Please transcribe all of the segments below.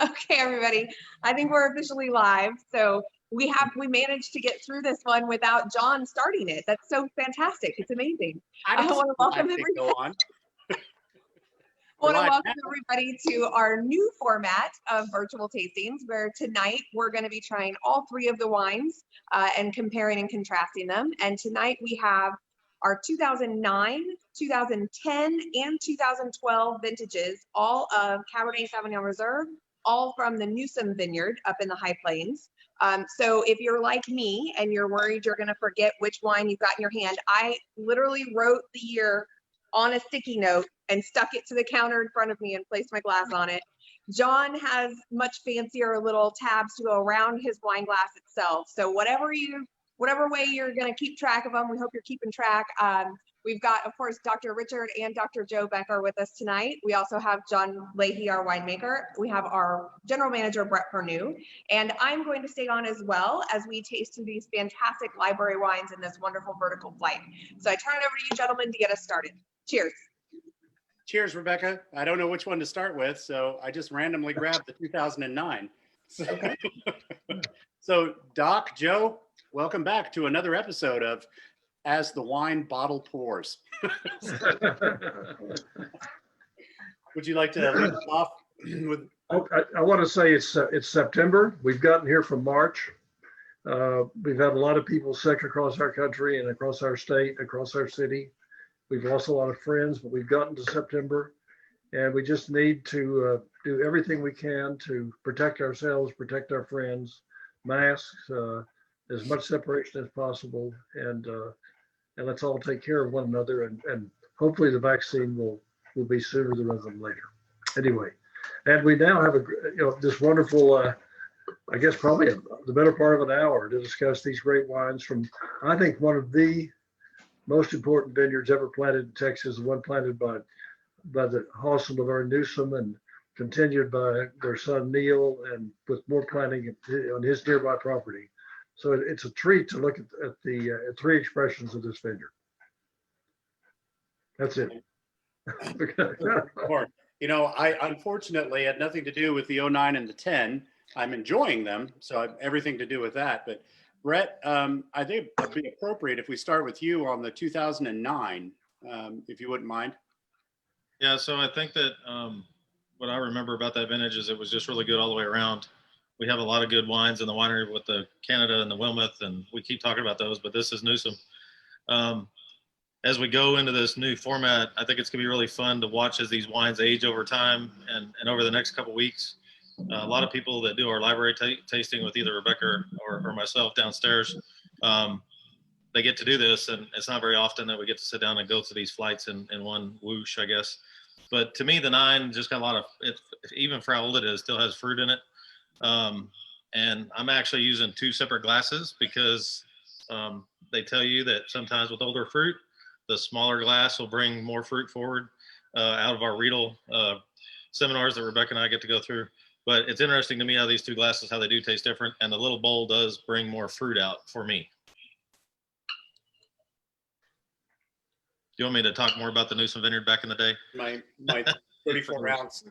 Okay, everybody. I think we're officially live. So we managed to get through this one without Jon starting it. That's so fantastic. It's amazing. I want to welcome everybody. I want to welcome everybody to our new format of virtual tastings, where tonight we're going to be trying all three of the wines and comparing and contrasting them. And tonight we have our 2009, 2010, and 2012 vintages, all of Cabernet Sauvignon Reserve, all from the Newsom Vineyard up in the High Plains. So if you're like me and you're worried you're going to forget which wine you've got in your hand, I literally wrote the year on a sticky note and stuck it to the counter in front of me and placed my glass on it. Jon has much fancier little tabs to go around his wine glass itself. So whatever way you're going to keep track of them, we hope you're keeping track. We've got, of course, Dr. Richard and Dr. Joe Becker with us tonight. We also have Jon Leahy, our winemaker. We have our general manager, Bret Perrenoud. And I'm going to stay on as well as we taste through these fantastic library wines in this wonderful vertical flight. So I turn it over to you, gentlemen, to get us started. Cheers. Cheers, Rebecca. I don't know which one to start with, so I just randomly grabbed the 2009. Okay. So Doc, Joe, welcome back to another episode of As the Wine Bottle Pours. Would you like to lead us off with? I want to say it's September. We've gotten here from March. We've had a lot of people sick across our country and across our state, across our city. We've lost a lot of friends, but we've gotten to September, and we just need to do everything we can to protect ourselves, protect our friends, masks, as much separation as possible, and let's all take care of one another, and hopefully the vaccine will be sooner rather than later. Anyway, and we now have this wonderful, I guess probably the better part of an hour to discuss these great wines from, I think, one of the most important vineyards ever planted in Texas, the one planted by the Hawson Laverne Newsom and continued by their son Neil, and with more planting on his nearby property. So it's a treat to look at the three expressions of this vineyard. That's it. You know, I unfortunately had nothing to do with the 09 and the 10. I'm enjoying them, so I have everything to do with that. But Bret, I think it'd be appropriate if we start with you on the 2009, if you wouldn't mind. Yeah, so I think that what I remember about that vintage is it was just really good all the way around. We have a lot of good wines in the winery with the Canada and the Wilmeth, and we keep talking about those, but this is Newsom. As we go into this new format, I think it's going to be really fun to watch as these wines age over time and over the next couple of weeks. A lot of people that do our library tasting with either Rebecca or myself downstairs, they get to do this, and it's not very often that we get to sit down and go through these flights in one whoosh, I guess. But to me, the 9 just got a lot of, even for how old it is, still has fruit in it. And I'm actually using 2 separate glasses because they tell you that sometimes with older fruit, the smaller glass will bring more fruit forward out of our Riedel seminars that Rebecca and I get to go through. But it's interesting to me how these 2 glasses, how they do taste different, and the little bowl does bring more fruit out for me. Do you want me to talk more about the Newsom Vineyard back in the day? My 34 ounce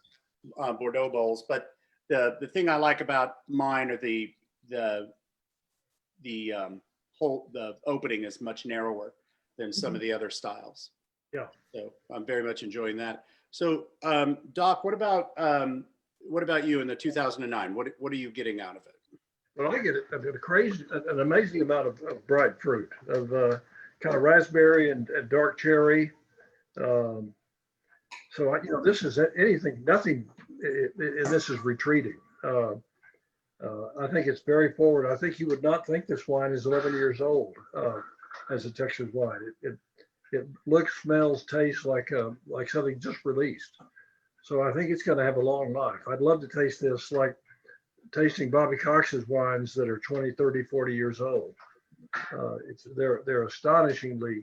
Bordeaux bowls, but the thing I like about mine are the opening is much narrower than some of the other styles. Yeah. So I'm very much enjoying that. So Doc, what about you in the 2009? What are you getting out of it? Well, I get an amazing amount of bright fruit, of kind of raspberry and dark cherry. So this is nothing in this is retreating. I think it's very forward. I think you would not think this wine is 11 years old as a Texas wine. It looks, smells, tastes like something just released. So I think it's going to have a long life. I'd love to taste this like tasting Bobby Cox's wines that are 20, 30, 40 years old. They're astonishingly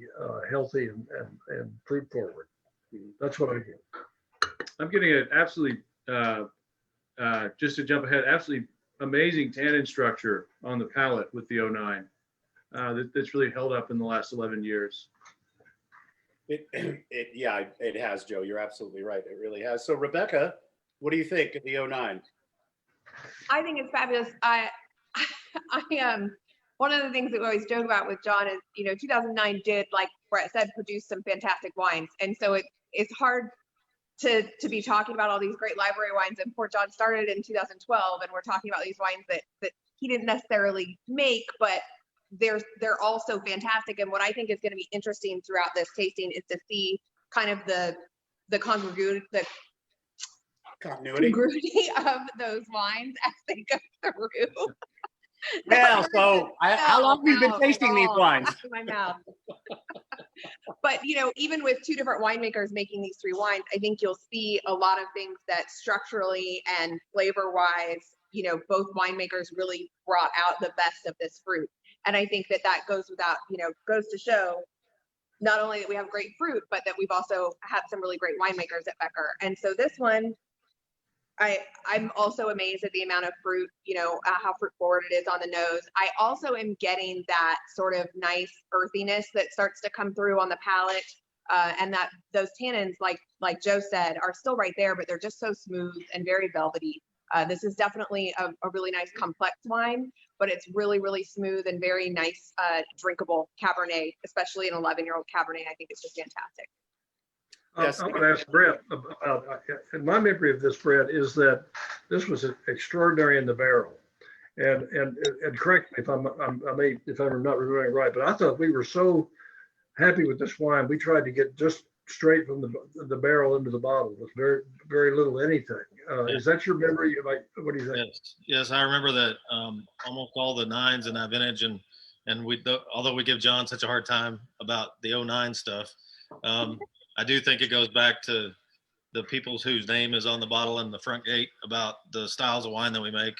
healthy and fruit forward. That's what I get. I'm getting an absolutely, just to jump ahead, absolutely amazing tannin structure on the palate with the 09. That's really held up in the last 11 years. It has, Joe. You're absolutely right. It really has. So Rebecca, what do you think of the 09? I think it's fabulous. I am one of the things that we always joke about with John is, 2009 did, like Bret said, produce some fantastic wines. And so it's hard to be talking about all these great library wines. And poor John started in 2012, and we're talking about these wines that he didn't necessarily make, but they're also fantastic. And what I think is going to be interesting throughout this tasting is to see kind of the continuity of those wines as they go through. Yeah. So how long have you been tasting these wines? My mouth. But even with two different winemakers making these three wines, I think you'll see a lot of things that structurally and flavor-wise, both winemakers really brought out the best of this fruit. And I think that goes goes to show not only that we have great fruit, but that we've also had some really great winemakers at Becker. And so this one, I'm also amazed at the amount of fruit, how fruit forward it is on the nose. I also am getting that sort of nice earthiness that starts to come through on the palate, and that those tannins, like Joe said, are still right there, but they're just so smooth and very velvety. This is definitely a really nice complex wine, but it's really, really smooth and very nice, drinkable Cabernet, especially an 11-year-old Cabernet. I think it's just fantastic. Yes. I'm going to ask Bret about, and my memory of this, Bret, is that this was extraordinary in the barrel. And correct me if I'm not remembering right, but I thought we were so happy with this wine. We tried to get just straight from the barrel into the bottle with very, very little anything. Is that your memory? What do you think? Yes, I remember that almost all the nines in that vintage, and although we give John such a hard time about the 09 stuff, I do think it goes back to the people whose name is on the bottle and the front gate about the styles of wine that we make.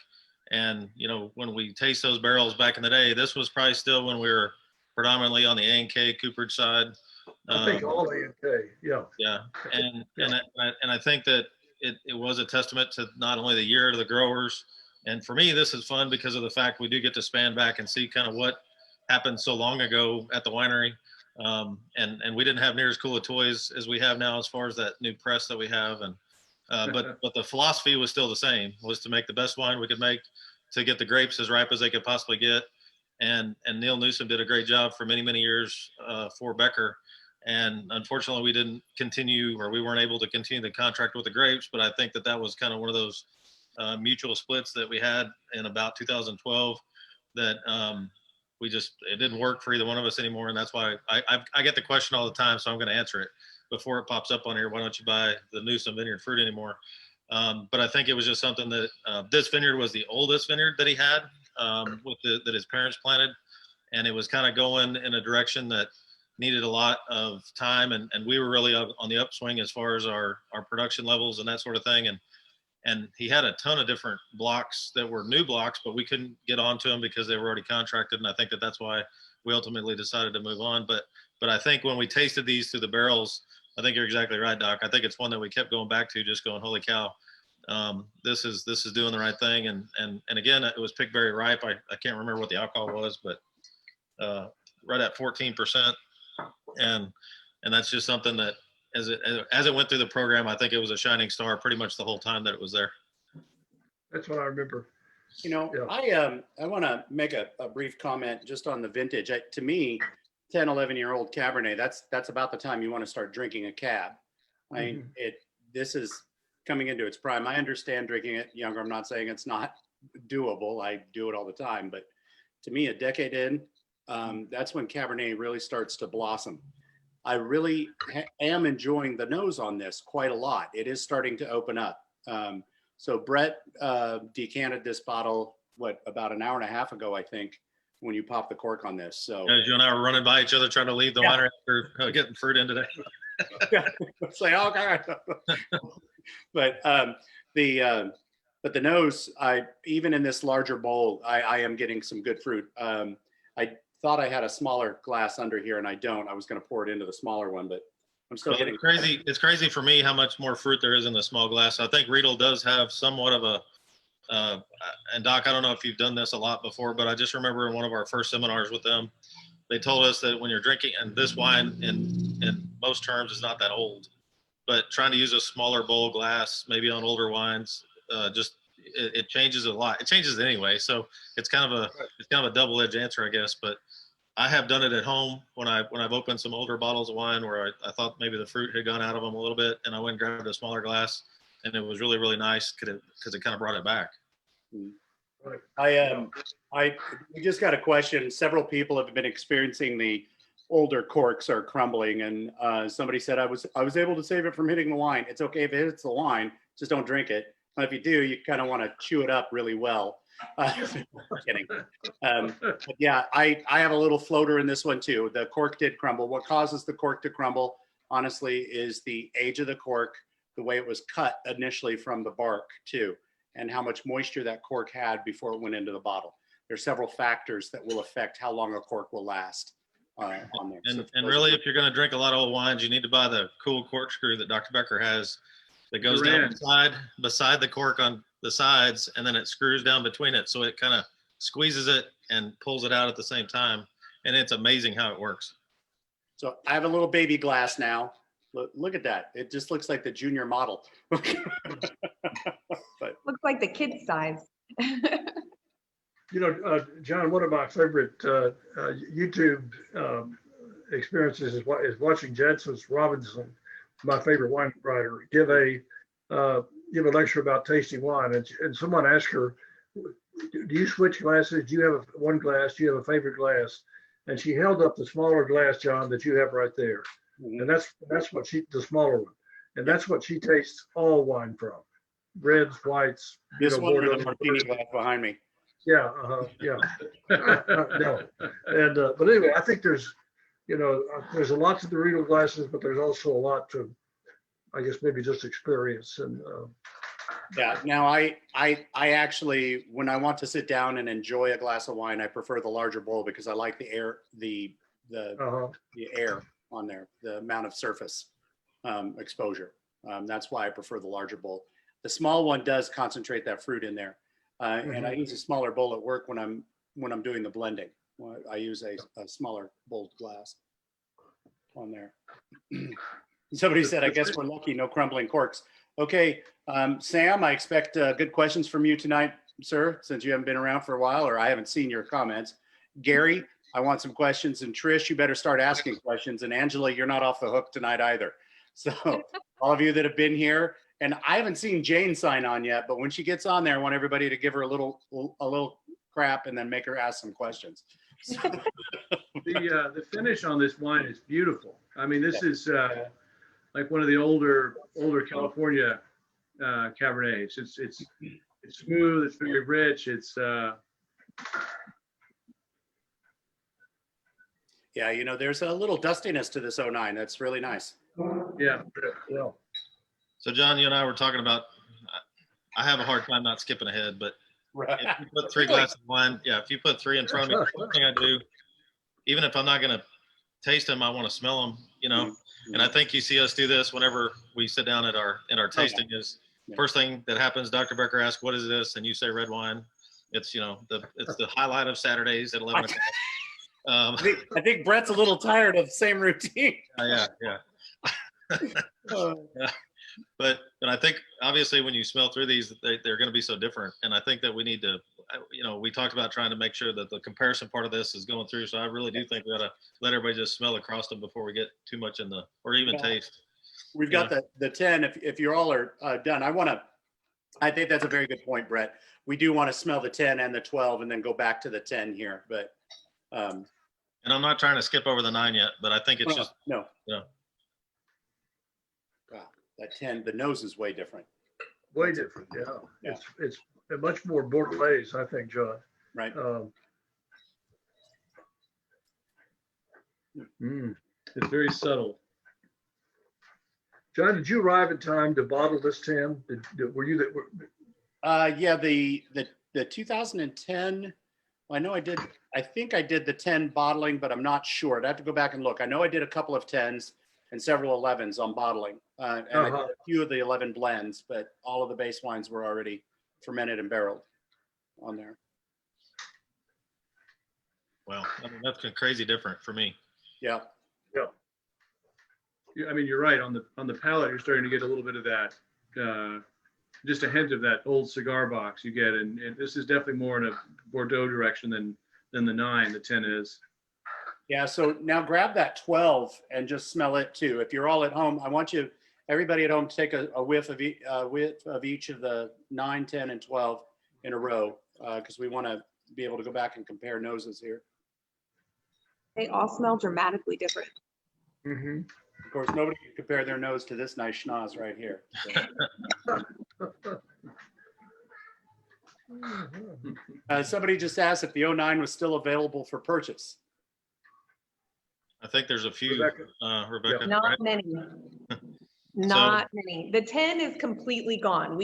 And, when we taste those barrels back in the day, this was probably still when we were predominantly on the A&K cooperage side. I think all A&K, yeah. Yeah. And I think that it was a testament to not only the year of the growers. And for me, this is fun because of the fact we do get to span back and see kind of what happened so long ago at the winery. And we didn't have near as cool a toys as we have now as far as that new press that we have. And but the philosophy was still the same, was to make the best wine we could make, to get the grapes as ripe as they could possibly get. And Neil Newsom did a great job for many, many years for Becker. And unfortunately, we didn't continue, or we weren't able to continue the contract with the grapes. But I think that was kind of one of those mutual splits that we had in about 2012 that it didn't work for either one of us anymore. And that's why I get the question all the time, so I'm going to answer it before it pops up on here. Why don't you buy the Newsom vineyard fruit anymore? But I think it was just something that this vineyard was the oldest vineyard that he had that his parents planted. And it was kind of going in a direction that needed a lot of time. And we were really on the upswing as far as our production levels and that sort of thing. And he had a ton of different blocks that were new blocks, but we couldn't get onto them because they were already contracted. And I think that's why we ultimately decided to move on. But I think when we tasted these through the barrels, I think you're exactly right, Doc. I think it's one that we kept going back to, just going, holy cow, this is doing the right thing. And again, it was picked very ripe. I can't remember what the alcohol was, but right at 14%. And that's just something that, as it went through the program, I think it was a shining star pretty much the whole time that it was there. That's what I remember. Yeah. I want to make a brief comment just on the vintage. To me, 10, 11-year-old Cabernet, that's about the time you want to start drinking a cab. I mean, this is coming into its prime. I understand drinking it younger. I'm not saying it's not doable. I do it all the time. But to me, a decade in, that's when Cabernet really starts to blossom. I really am enjoying the nose on this quite a lot. It is starting to open up. So Bret decanted this bottle, about an hour and a half ago, I think, when you popped the cork on this. So as you and I were running by each other trying to leave the winery after getting fruit in today. It's like, oh God. But the nose, even in this larger bowl, I am getting some good fruit. I thought I had a smaller glass under here, and I don't. I was going to pour it into the smaller one, but I'm still getting crazy. It's crazy for me how much more fruit there is in the small glass. I think Riedel does have somewhat of a, and Doc, I don't know if you've done this a lot before, but I just remember in one of our first seminars with them, they told us that when you're drinking, and this wine in most terms is not that old, but trying to use a smaller bowl glass, maybe on older wines, just it changes a lot. It changes anyway. So it's kind of a double-edged answer, I guess. But I have done it at home when I've opened some older bottles of wine where I thought maybe the fruit had gone out of them a little bit, and I went and grabbed a smaller glass, and it was really, really nice because it kind of brought it back. We just got a question. Several people have been experiencing the older corks are crumbling, and somebody said I was able to save it from hitting the wine. It's okay if it hits the wine, just don't drink it. But if you do, you kind of want to chew it up really well. Kidding. But yeah, I have a little floater in this one too. The cork did crumble. What causes the cork to crumble, honestly, is the age of the cork, the way it was cut initially from the bark too, and how much moisture that cork had before it went into the bottle. There's several factors that will affect how long a cork will last on there. And really, if you're going to drink a lot of old wines, you need to buy the cool corkscrew that Dr. Becker has that goes down beside the cork on the sides, and then it screws down between it. So it kind of squeezes it and pulls it out at the same time. And it's amazing how it works. So I have a little baby glass now. Look at that. It just looks like the junior model. But, looks like the kid's size. You know, John, one of my favorite YouTube experiences is watching Jensen Robinson, my favorite wine writer, give a lecture about tasting wine. And someone asked her, do you switch glasses? Do you have one glass? Do you have a favorite glass? And she held up the smaller glass, John, that you have right there. Mm-hmm. And that's what the smaller one. And that's what she tastes all wine from. Reds, whites. This one or the martini glass behind me. Yeah, yeah. No. And but anyway, I think there's a lot to the Riedel glasses, but there's also a lot to, I guess, maybe just experience. And yeah. Now I actually, when I want to sit down and enjoy a glass of wine, I prefer the larger bowl because I like the air, the air on there, the amount of surface exposure. That's why I prefer the larger bowl. The small one does concentrate that fruit in there. And I use a smaller bowl at work when I'm doing the blending. I use a smaller bowled glass on there. Somebody said, I guess we're lucky, no crumbling corks. Okay, Sam, I expect good questions from you tonight, sir, since you haven't been around for a while, or I haven't seen your comments. Gary, I want some questions, and Trish, you better start asking questions. And Angela, you're not off the hook tonight either. So all of you that have been here, and I haven't seen Jane sign on yet, but when she gets on there, I want everybody to give her a little crap and then make her ask some questions. The finish on this wine is beautiful. I mean, this is like one of the older California Cabernets. It's smooth. It's very rich. It's yeah, there's a little dustiness to this 09. That's really nice. Yeah. So John, you and I were talking about, I have a hard time not skipping ahead, but if you put 3 glasses of wine, if you put 3 in front of me, the first thing I do, even if I'm not going to taste them, I want to smell them, Mm-hmm. And I think you see us do this whenever we sit down in our tasting is first thing that happens, Dr. Becker asks, what is this? And you say red wine. It's, it's the highlight of Saturdays at 11 o'clock. I think Brett's a little tired of the same routine. Yeah. But I think obviously when you smell through these, they're going to be so different. And I think that we need to, we talked about trying to make sure that the comparison part of this is going through. So I really do think we ought to let everybody just smell across them before we get too much in or even taste. We've got the 10. If you all are done, I think that's a very good point, Brett. We do want to smell the 10 and the 12 and then go back to the 10 here. But and I'm not trying to skip over the 9 yet, but I think it's just no. Wow, that 10, the nose is way different. Way different, yeah. It's much more Bordelais, I think, John. Right. It's very subtle. John, did you arrive in time to bottle this 10? Were you that? Yeah, the 2010. Well, I know I did. I think I did the 10 bottling, but I'm not sure. I'd have to go back and look. I know I did a couple of 10s and several 11s on bottling, and I did a few of the 11 blends, but all of the base wines were already fermented and barreled on there. Wow, I mean, that's crazy different for me. Yeah. I mean, you're right. On the palate, you're starting to get a little bit of that just a hint of that old cigar box you get. And this is definitely more in a Bordeaux direction than the 9, the 10 is. Yeah, so now grab that 12 and just smell it too. If you're all at home, I want everybody at home to take a whiff of each of the 9, 10, and 12 in a row, because we want to be able to go back and compare noses here. They all smell dramatically different. Mhm. Of course, nobody can compare their nose to this nice schnoz right here. So. Somebody just asked if the 09 was still available for purchase. I think there's a few, Rebecca. Not right? many. Not many. The 10 is completely gone.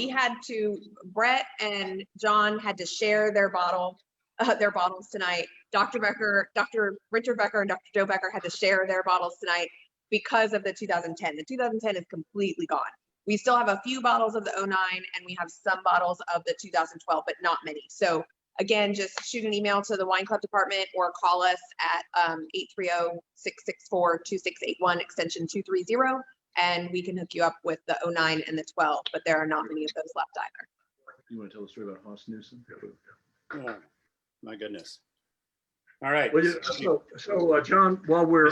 Bret and Jon had to share their bottles tonight. Dr. Richard Becker and Dr. Joe Becker had to share their bottles tonight because of the 2010. The 2010 is completely gone. We still have a few bottles of the 09 and we have some bottles of the 2012, but not many. So again, just shoot an email to the wine club department or call us at 830-664-2681 extension 230, and we can hook you up with the 09 and the 12, but there are not many of those left either. You want to tell the story about Haas Newsom? Oh, my goodness. All right. Well, so John, while we're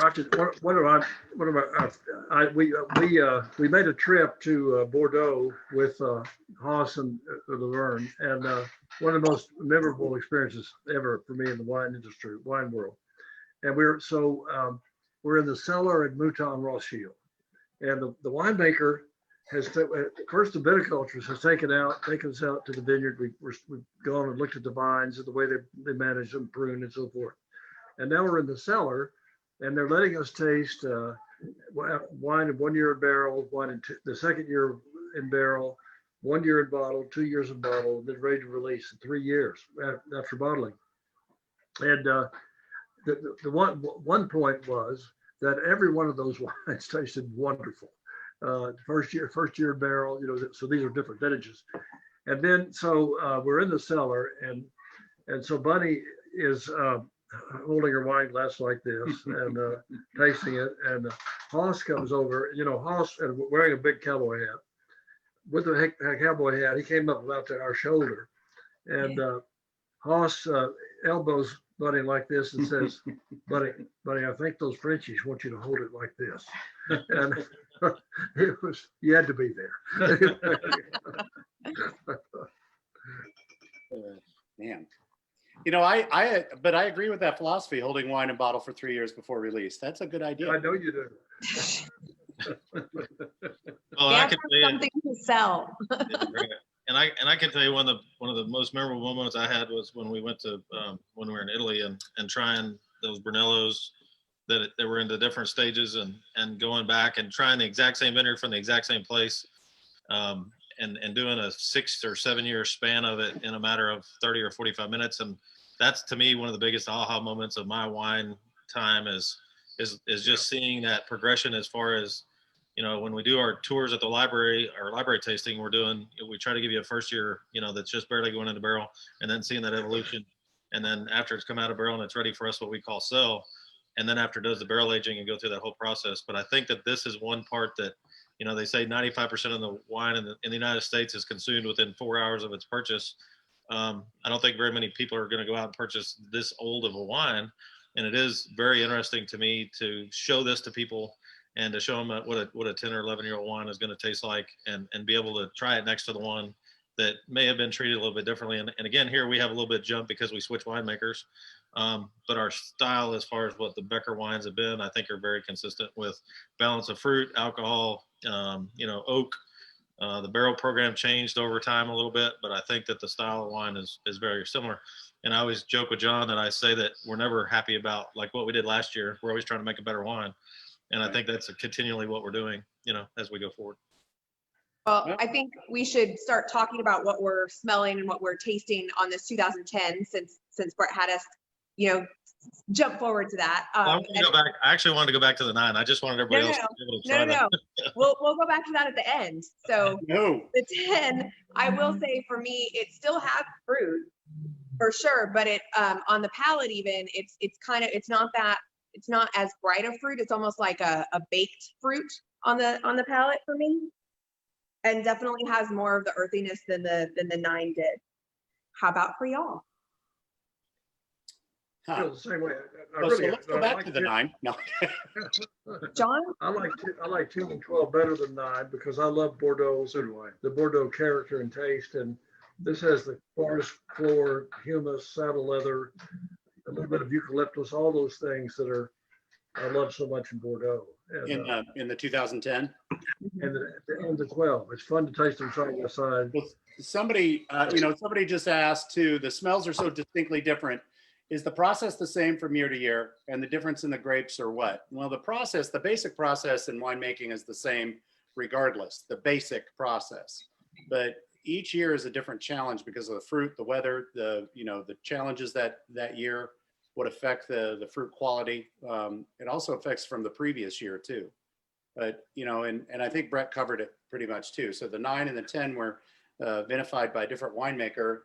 we made a trip to Bordeaux with Haas and Laverne, and one of the most memorable experiences ever for me in the wine world. And we're in the cellar at Mouton Rothschild, and the winemaker has first the viticulturist has taken us out to the vineyard. We've gone and looked at the vines and the way they manage them, prune and so forth. And now we're in the cellar, and they're letting us taste wine in 1 year in barrel, wine in the second year in barrel, 1 year in bottle, 2 years in bottle, and then ready to release in 3 years after bottling. And the one point was that every one of those wines tasted wonderful. First year in barrel, so these are different vintages. And then we're in the cellar, and so Bunny is holding her wine glass like this and tasting it, and Haas comes over. Haas, and wearing a big cowboy hat. With the cowboy hat, he came up about to our shoulder, and Haas elbows Bunny like this and says, "Buddy, I think those Frenchies want you to hold it like this." And you had to be there. Man. But I agree with that philosophy, holding wine in bottle for 3 years before release. That's a good idea. I know you do. Well, I can tell you, something to sell. and I can tell you one of the most memorable moments I had was when we went to when we were in Italy and trying those Brunellos that were in the different stages and going back and trying the exact same vineyard from the exact same place. And doing a 6 or 7 year span of it in a matter of 30 or 45 minutes. And that's, to me, one of the biggest aha moments of my wine time is just seeing that progression as far as, when we do our tours at the library, our library tasting, we try to give you a first year, that's just barely going into barrel, and then seeing that evolution. And then after it's come out of barrel and it's ready for us, what we call sell. And then after it does the barrel aging and go through that whole process. But I think that this is one part that, they say 95% of the wine in the United States is consumed within 4 hours of its purchase. I don't think very many people are going to go out and purchase this old of a wine. And it is very interesting to me to show this to people and to show them what a 10 or 11-year-old wine is going to taste like, and be able to try it next to the one that may have been treated a little bit differently. And again, here we have a little bit of jump because we switch winemakers. But our style, as far as what the Becker wines have been, I think are very consistent with balance of fruit, alcohol, oak. The barrel program changed over time a little bit, but I think that the style of wine is very similar. And I always joke with John that I say that we're never happy about like what we did last year. We're always trying to make a better wine. And I think that's continually what we're doing, as we go forward. Well, I think we should start talking about what we're smelling and what we're tasting on this 2010 since Bret had us, jump forward to that. I actually wanted to go back to the 9. I just wanted everybody else to be able to try that. We'll go back to that at the end. So the 10, I will say for me, it still has fruit for sure, but it on the palate even it's not as bright a fruit. It's almost like a baked fruit on the palate for me. and definitely has more of the earthiness than the 9 did. How about for y'all? I Huh. feel the same way. I Well, so really, let's go I back like to the 10. 9. No. John? I like 10 and 12 better than 9 because I love Bordeaux. So do I. The Bordeaux character and taste, and this has the forest floor, humus, saddle leather, a little bit of eucalyptus, all those things that I love so much in Bordeaux. In the 2010. And the 12. It's fun to taste them side by side. Well, somebody just asked too, the smells are so distinctly different. Is the process the same from year to year? And the difference in the grapes or what? Well, the basic process in winemaking is the same regardless, the basic process. But each year is a different challenge because of the fruit, the weather, the challenges that year would affect the fruit quality. It also affects from the previous year too. But, and I think Bret covered it pretty much too. So the 9 and the 10 were vinified by a different winemaker.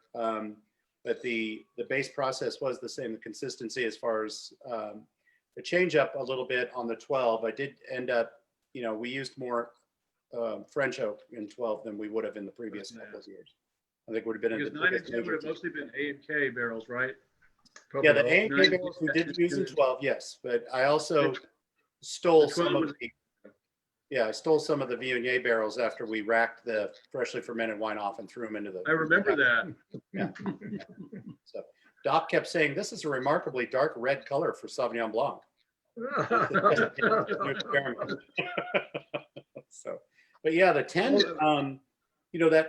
But the base process was the same, the consistency as far as the change up a little bit on the 12. I did end up, we used more French oak in 12 than we would have in the previous couple of years. I think would have been in Because the 9 and biggest 10 would have major- mostly been A&K barrels, right? Yeah, the A&K Nine- barrels we did use in 12, yes, but I also stole The 12 some of was- I stole some of the Viognier barrels after we racked the freshly fermented wine off and threw them into the. I remember that. Yeah. So Doc kept saying, this is a remarkably dark red color for Sauvignon Blanc. So, but yeah, the 10, that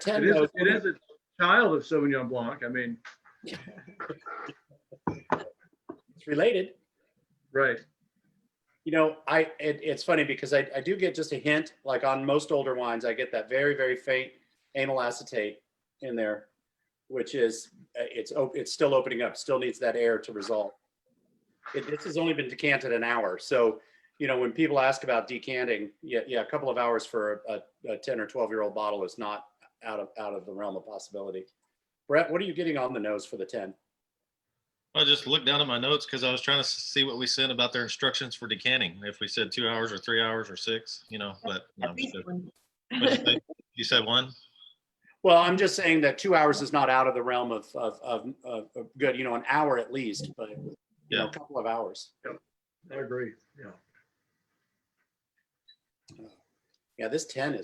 10, It is a child of Sauvignon Blanc. I mean, it's related. right. It's funny because I do get just a hint, like on most older wines, I get that very, very faint amyl acetate in there, which is, it's still opening up, still needs that air to resolve. This has only been decanted an hour. So, when people ask about decanting, a couple of hours for a 10 or 12-year-old bottle is not out of the realm of possibility. Bret, what are you getting on the nose for the 10? I just looked down at my notes because I was trying to see what we said about their instructions for decanting. If we said 2 hours or 3 hours or 6, but no, what'd you say? You said 1? Well, I'm just saying that 2 hours is not out of the realm of good, an hour at least, but Yeah. a couple of hours. I agree. Yeah. Yeah, this 10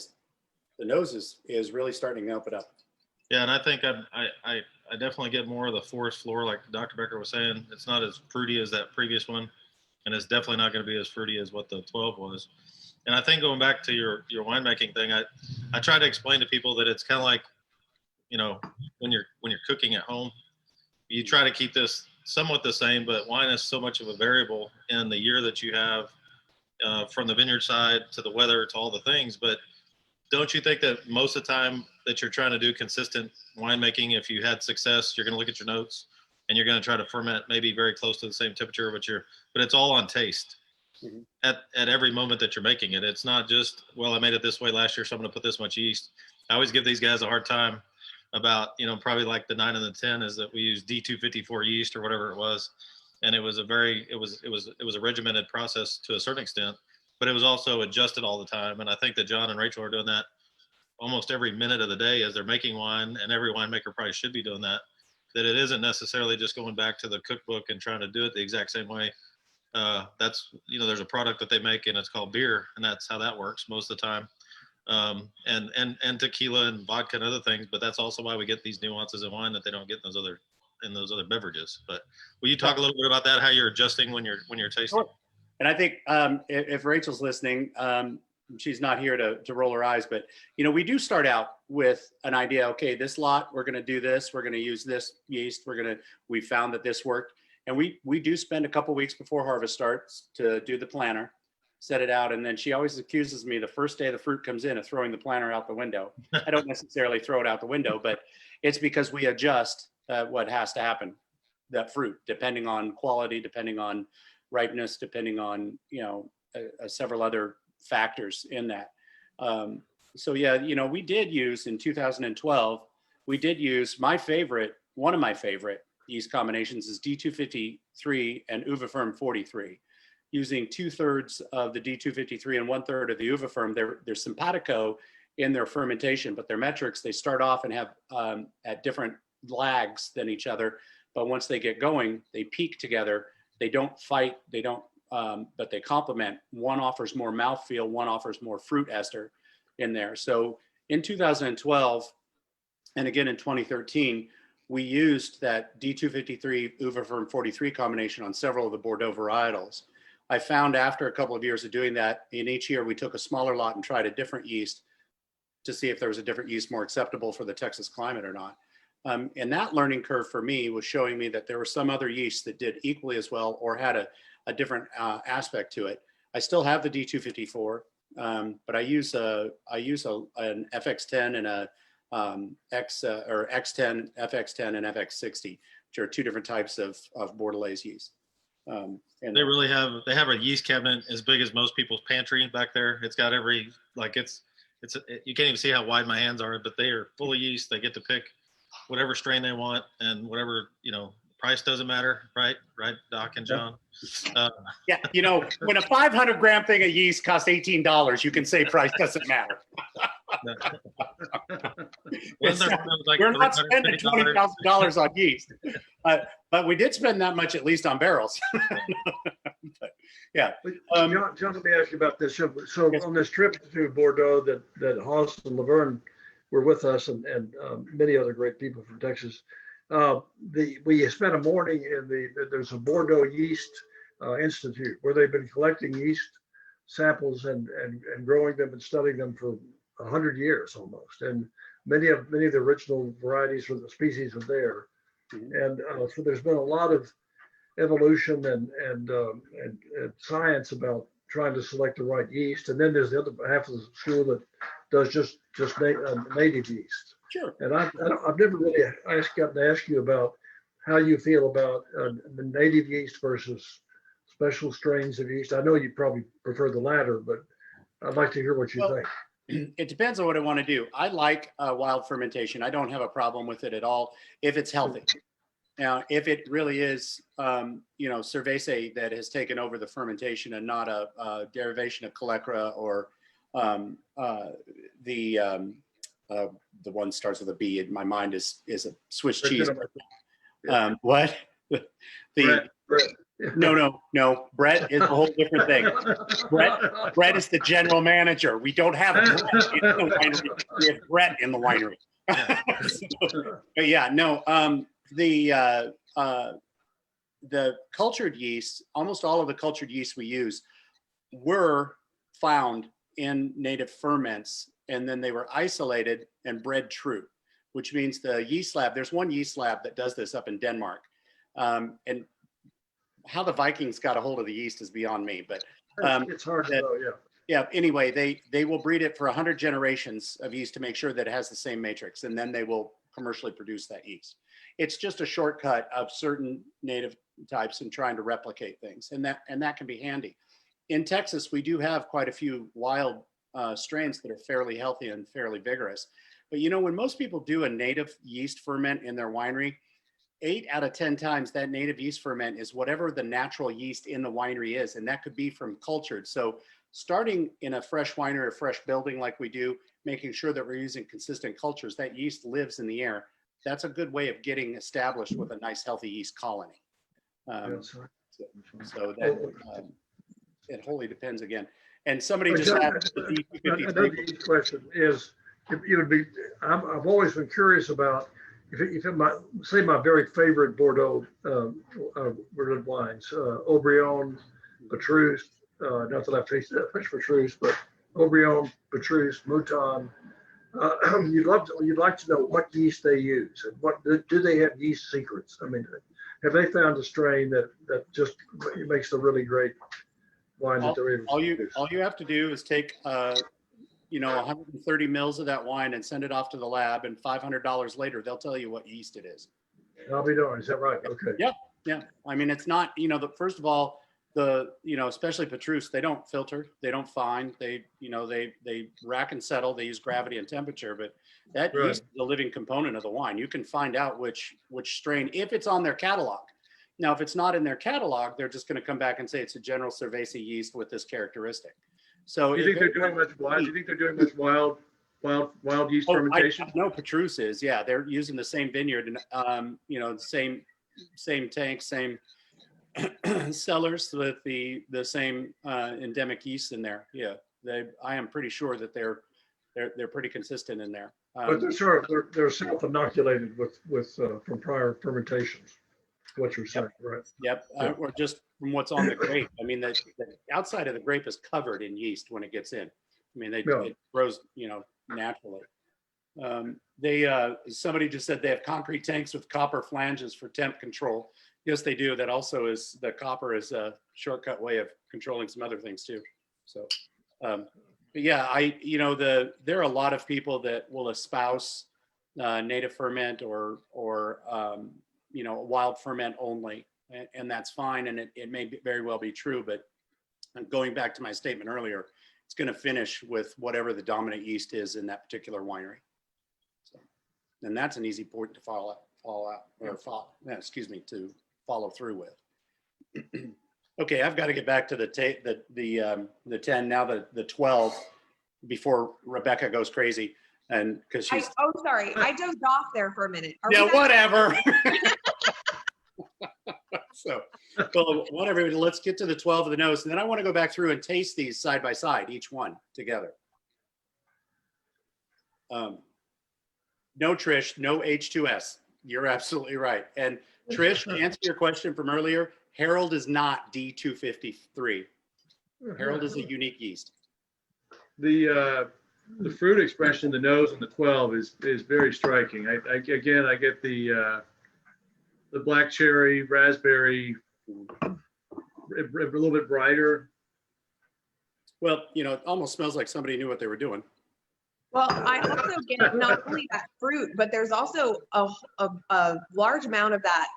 the nose is really starting to open up. Yeah, and I think I definitely get more of the forest floor, like Dr. Becker was saying. It's not as fruity as that previous one, and it's definitely not going to be as fruity as what the 12 was. And I think going back to your winemaking thing, I try to explain to people that it's kind of like, when you're cooking at home, you try to keep this somewhat the same, but wine is so much of a variable in the year that you have, from the vineyard side to the weather to all the things. But don't you think that most of the time that you're trying to do consistent winemaking, if you had success, you're going to look at your notes and you're going to try to ferment maybe very close to the same temperature, but it's all on taste. Mm-hmm. At every moment that you're making it. It's not just, well, I made it this way last year, so I'm going to put this much yeast. I always give these guys a hard time about, probably like the 9 and the 10 is that we use D254 yeast or whatever it was. And it was a regimented process to a certain extent, but it was also adjusted all the time. And I think that John and Rachel are doing that almost every minute of the day as they're making wine, and every winemaker probably should be doing that it isn't necessarily just going back to the cookbook and trying to do it the exact same way. That's, there's a product that they make and it's called beer, and that's how that works most of the time. And tequila and vodka and other things, but that's also why we get these nuances in wine that they don't get in those other beverages. But will you talk a little bit about that, how you're adjusting when you're tasting? Sure. And I think if Rachel's listening, she's not here to roll her eyes, but we do start out with an idea. Okay, this lot, we're going to do this. We're going to use this yeast. We found that this worked, and we do spend a couple weeks before harvest starts to do the planter, set it out, and then she always accuses me the first day the fruit comes in of throwing the planter out the window. I don't necessarily throw it out the window, but it's because we adjust what has to happen, that fruit, depending on quality, depending on ripeness, depending on several other factors in that. So yeah, we did use in 2012, we did use one of my favorite yeast combinations is D253 and Uvaferm 43, using 2/3 of the D253 and 1/3 of the Uvaferm. Their simpatico in their fermentation, but their metrics, they start off and have at different lags than each other. But once they get going, they peak together. They don't fight. They don't, but they complement. One offers more mouthfeel. One offers more fruit ester in there. So in 2012, and again in 2013, we used that D253 Uvaferm 43 combination on several of the Bordeaux varietals. I found after a couple of years of doing that, in each year we took a smaller lot and tried a different yeast to see if there was a different yeast more acceptable for the Texas climate or not. And that learning curve for me was showing me that there were some other yeasts that did equally as well or had a different aspect to it. I still have the D254, but I use an FX10 and a X10, FX10 and FX60, which are two different types of Bordelaise yeast. And they really they have a yeast cabinet as big as most people's pantry back there. It's got every, like you can't even see how wide my hands are, but they are full of yeast. They get to pick whatever strain they want and whatever, price doesn't matter, right? Right, Doc and John? Yeah, when a 500 gram thing of yeast costs $18, you can say price doesn't matter. We're not spending $20,000 on yeast, but we did spend that much at least on barrels. But, yeah. John, let me ask you about this. So on this trip to Bordeaux that Haas and Laverne were with us and many other great people from Texas, we spent a morning there's a Bordeaux Yeast Institute where they've been collecting yeast samples and growing them and studying them for 100 years almost, and many of the original varieties or the species are there, and so there's been a lot of evolution and science about trying to select the right yeast, and then there's the other half of the school that does just native yeast. Sure. And I've never really gotten to ask you about how you feel about the native yeast versus special strains of yeast. I know you probably prefer the latter, but I'd like to hear what you think. It depends on what I want to do. I like wild fermentation. I don't have a problem with it at all if it's healthy. Now, if it really is, cerveza that has taken over the fermentation and not a derivation of Calecra or the one starts with a B, in my mind is a Swiss cheese. What? Bret. No. Bret is a whole different thing. Bret is the general manager. We don't have a Bret in the winery. We have Bret in the winery. But yeah, no. The cultured yeast, almost all of the cultured yeast we use were found in native ferments, and then they were isolated and bred true, which means the yeast lab, there's one yeast lab that does this up in Denmark. And how the Vikings got a hold of the yeast is beyond me, but it's hard to know, yeah. Yeah, anyway, they will breed it for 100 generations of yeast to make sure that it has the same matrix, and then they will commercially produce that yeast. It's just a shortcut of certain native types and trying to replicate things, and that can be handy. In Texas, we do have quite a few wild strains that are fairly healthy and fairly vigorous. But when most people do a native yeast ferment in their winery, 8 out of 10 times that native yeast ferment is whatever the natural yeast in the winery is, and that could be from cultured. So starting in a fresh winery, a fresh building like we do, making sure that we're using consistent cultures, that yeast lives in the air. That's a good way of getting established with a nice, healthy yeast colony. So that it wholly depends again. And somebody just asked another question is, it would be, I've always been curious about if my very favorite Bordeaux red wines, Aubryon, Petrus, not that I've tasted that much Petrus, but Aubryon, Petrus, Mouton. You'd like to know what yeast they use and what do they have yeast secrets? I mean, have they found a strain that just makes a really great wine that they're able to produce? All you have to do is take 130 mils of that wine and send it off to the lab, and $500 later they'll tell you what yeast it is. I'll be darned. Is that right? Okay. Yeah. I mean, it's not, first of all, especially Petrus, they don't filter, they don't fine, they rack and settle, they use gravity and temperature, but that yeast is a living component of the wine. You can find out which strain, if it's on their catalog. Now, if it's not in their catalog, they're just going to come back and say it's a general cerveza yeast with this characteristic. So do you think they're doing much wild? Do you think they're doing much wild wild yeast Oh, fermentation? no, Petrus is, yeah, they're using the same vineyard and, same tank, same cellars with the same endemic yeast in there. Yeah, I am pretty sure that they're pretty consistent in there. But they're self-inoculated with from prior fermentations. What you're saying, right? Yep, Yeah. or just from what's on the grape. I mean, the outside of the grape is covered in yeast when it gets in. I mean, it grows, naturally. Somebody just said they have concrete tanks with copper flanges for temp control. Yes, they do. That also is, the copper is a shortcut way of controlling some other things too. So, but yeah, there are a lot of people that will espouse native ferment or wild ferment only, and that's fine, and it may very well be true. But going back to my statement earlier, it's going to finish with whatever the dominant yeast is in that particular winery. So, and that's an easy point to follow through with. Okay, I've got to get back to the 10, now the 12 before Rebecca goes crazy, and because she's sorry, I dozed off there for a minute. Whatever. So, well, whatever. Let's get to the 12 of the nose, and then I want to go back through and taste these side by side, each one together. No, Trish, no H2S. You're absolutely right. And Trish, to answer your question from earlier, Harold is not D253. Harold is a unique yeast. The fruit expression, the nose and the 12 is very striking. I get the black cherry, raspberry, a little bit brighter. Well, it almost smells like somebody knew what they were doing. Well, I also get not only that fruit, but there's also a large amount of that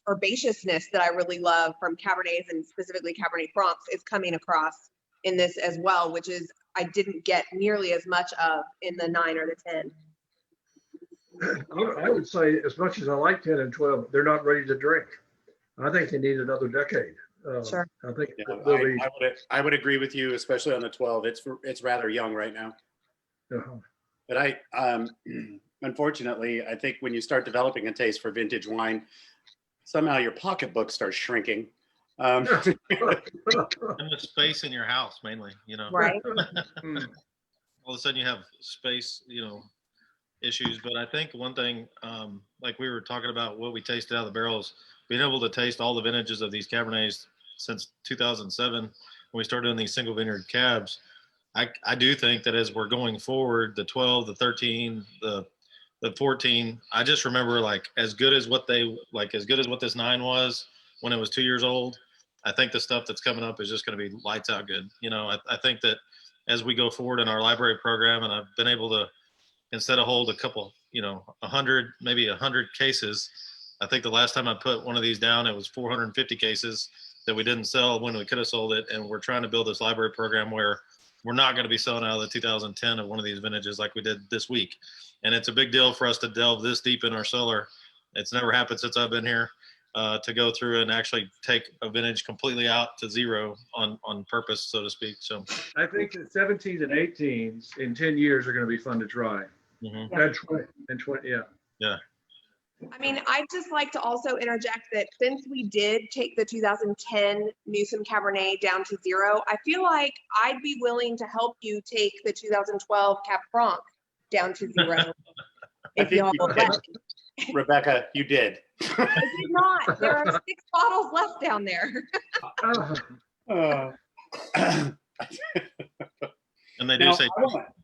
herbaceousness that I really love from Cabernets, and specifically Cabernet Francs, is coming across in this as well, which is I didn't get nearly as much of in the 9 or the 10. I would say, as much as I like 10 and 12, they're not ready to drink. I think they need another decade. Sure. I think I would agree with you, especially on the 12. It's rather young right now. But unfortunately, I think when you start developing a taste for vintage wine, somehow your pocketbook starts shrinking. And the space in your house, mainly, Right. All of a sudden you have space, issues. But I think one thing, like we were talking about what we tasted out of the barrels, being able to taste all the vintages of these Cabernets since 2007, when we started doing these single vineyard cabs, I do think that as we're going forward, the 12, the 13, the 14, I just remember as good as what this 9 was when it was 2 years old. I think the stuff that's coming up is just going to be lights out good. I think that as we go forward in our library program, and I've been able to, instead of hold a couple, 100, maybe 100 cases, I think the last time I put one of these down, it was 450 cases that we didn't sell when we could have sold it. And we're trying to build this library program where we're not going to be selling out of the 2010 of one of these vintages like we did this week. And it's a big deal for us to delve this deep in our cellar. It's never happened since I've been here, to go through and actually take a vintage completely out to zero on purpose, so to speak. So I think the 17s and 18s in 10 years are going to be fun to try. Mm-hmm. And 20, yeah. Yeah. I mean, I'd just like to also interject that since we did take the 2010 Newsom Cabernet down to zero, I feel like I'd be willing to help you take the 2012 Cab Franc down to zero. If y'all will let me. Rebecca, you did. I did not. There are 6 bottles left down there. And they do say,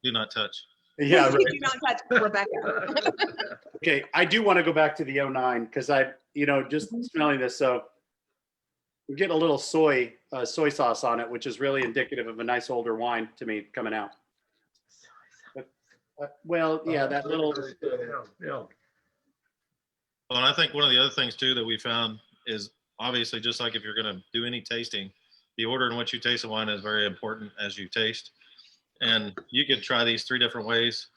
do not touch. Yeah, right. Do not touch Rebecca. Okay, I do want to go back to the 09 because just smelling this. So we get a little soy sauce on it, which is really indicative of a nice older wine to me coming out. Well, yeah, that little. Yeah. Well, and I think one of the other things too that we found is obviously just like if you're going to do any tasting, the order in which you taste the wine is very important as you taste. And you could try these 3 different ways,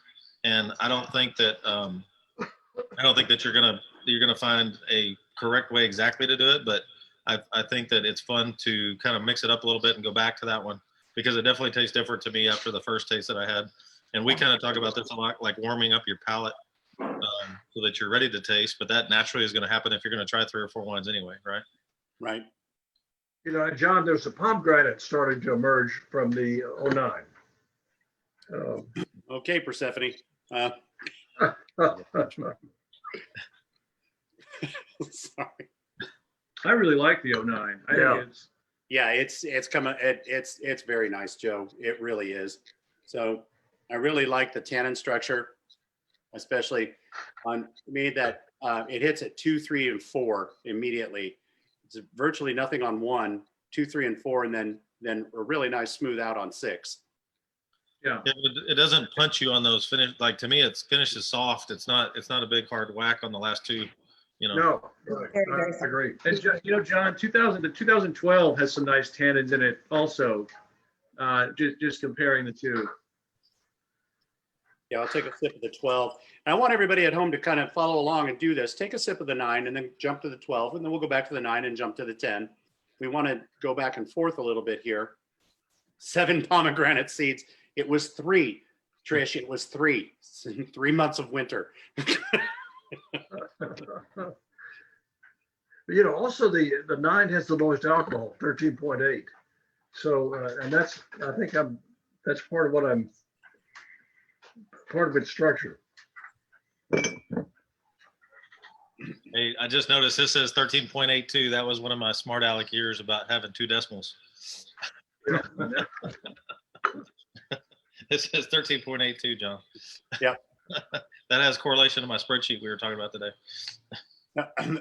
and I don't think that you're gonna find a correct way exactly to do it. But I think that it's fun to kind of mix it up a little bit and go back to that one, because it definitely tastes different to me after the first taste that I had. And we kind of talk about this a lot, like warming up your palate so that you're ready to taste. But that naturally is going to happen if you're going to try 3 or 4 wines anyway, right? Right. You know, John, there's a pomegranate starting to emerge from the '09. Okay, Persephone. Sorry. I really like the '09. I Yeah. think it's Yeah, it's coming. It's very nice, Joe. It really is. So I really like the tannin structure, especially on me that it hits at 2, 3, and 4 immediately. It's virtually nothing on 1, 2, 3, and 4, and then a really nice smooth out on 6. yeah. It doesn't punch you on those finish. Like to me, it's finishes soft. It's not a big hard whack on the last 2. You know. No, right. Very, very I agree. And you know, John, 2000 to 2012 has some nice tannins in it also. Just comparing the two. Yeah, I'll take a sip of the 12. And I want everybody at home to kind of follow along and do this. Take a sip of the 9 and then jump to the 12, and then we'll go back to the 9 and jump to the 10. We want to go back and forth a little bit here. 7 pomegranate seeds. It was 3, Trish. It was 3. 3 months of winter. You know, also the 9 has the lowest alcohol, 13.8. So, and that's, I think that's part of its structure. Hey, I just noticed this says 13.82. That was one of my smart aleck years about having 2 decimals. Yeah. It says 13.82, John. Yeah. That has correlation to my spreadsheet we were talking about today.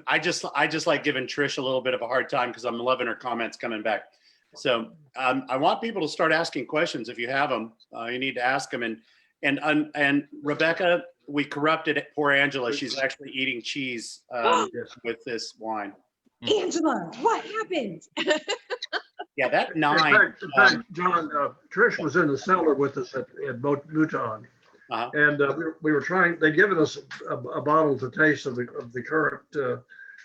I just like giving Trish a little bit of a hard time because I'm loving her comments coming back. So I want people to start asking questions. If you have them, you need to ask them. And Rebecca, we corrupted poor Angela. She's actually eating cheese with this wine. Angela, what happened? Yeah, that In 9. fact, John, Trish was in the cellar with us at Mouton. Uh-huh. And we were trying, they'd given us a bottle to taste of the current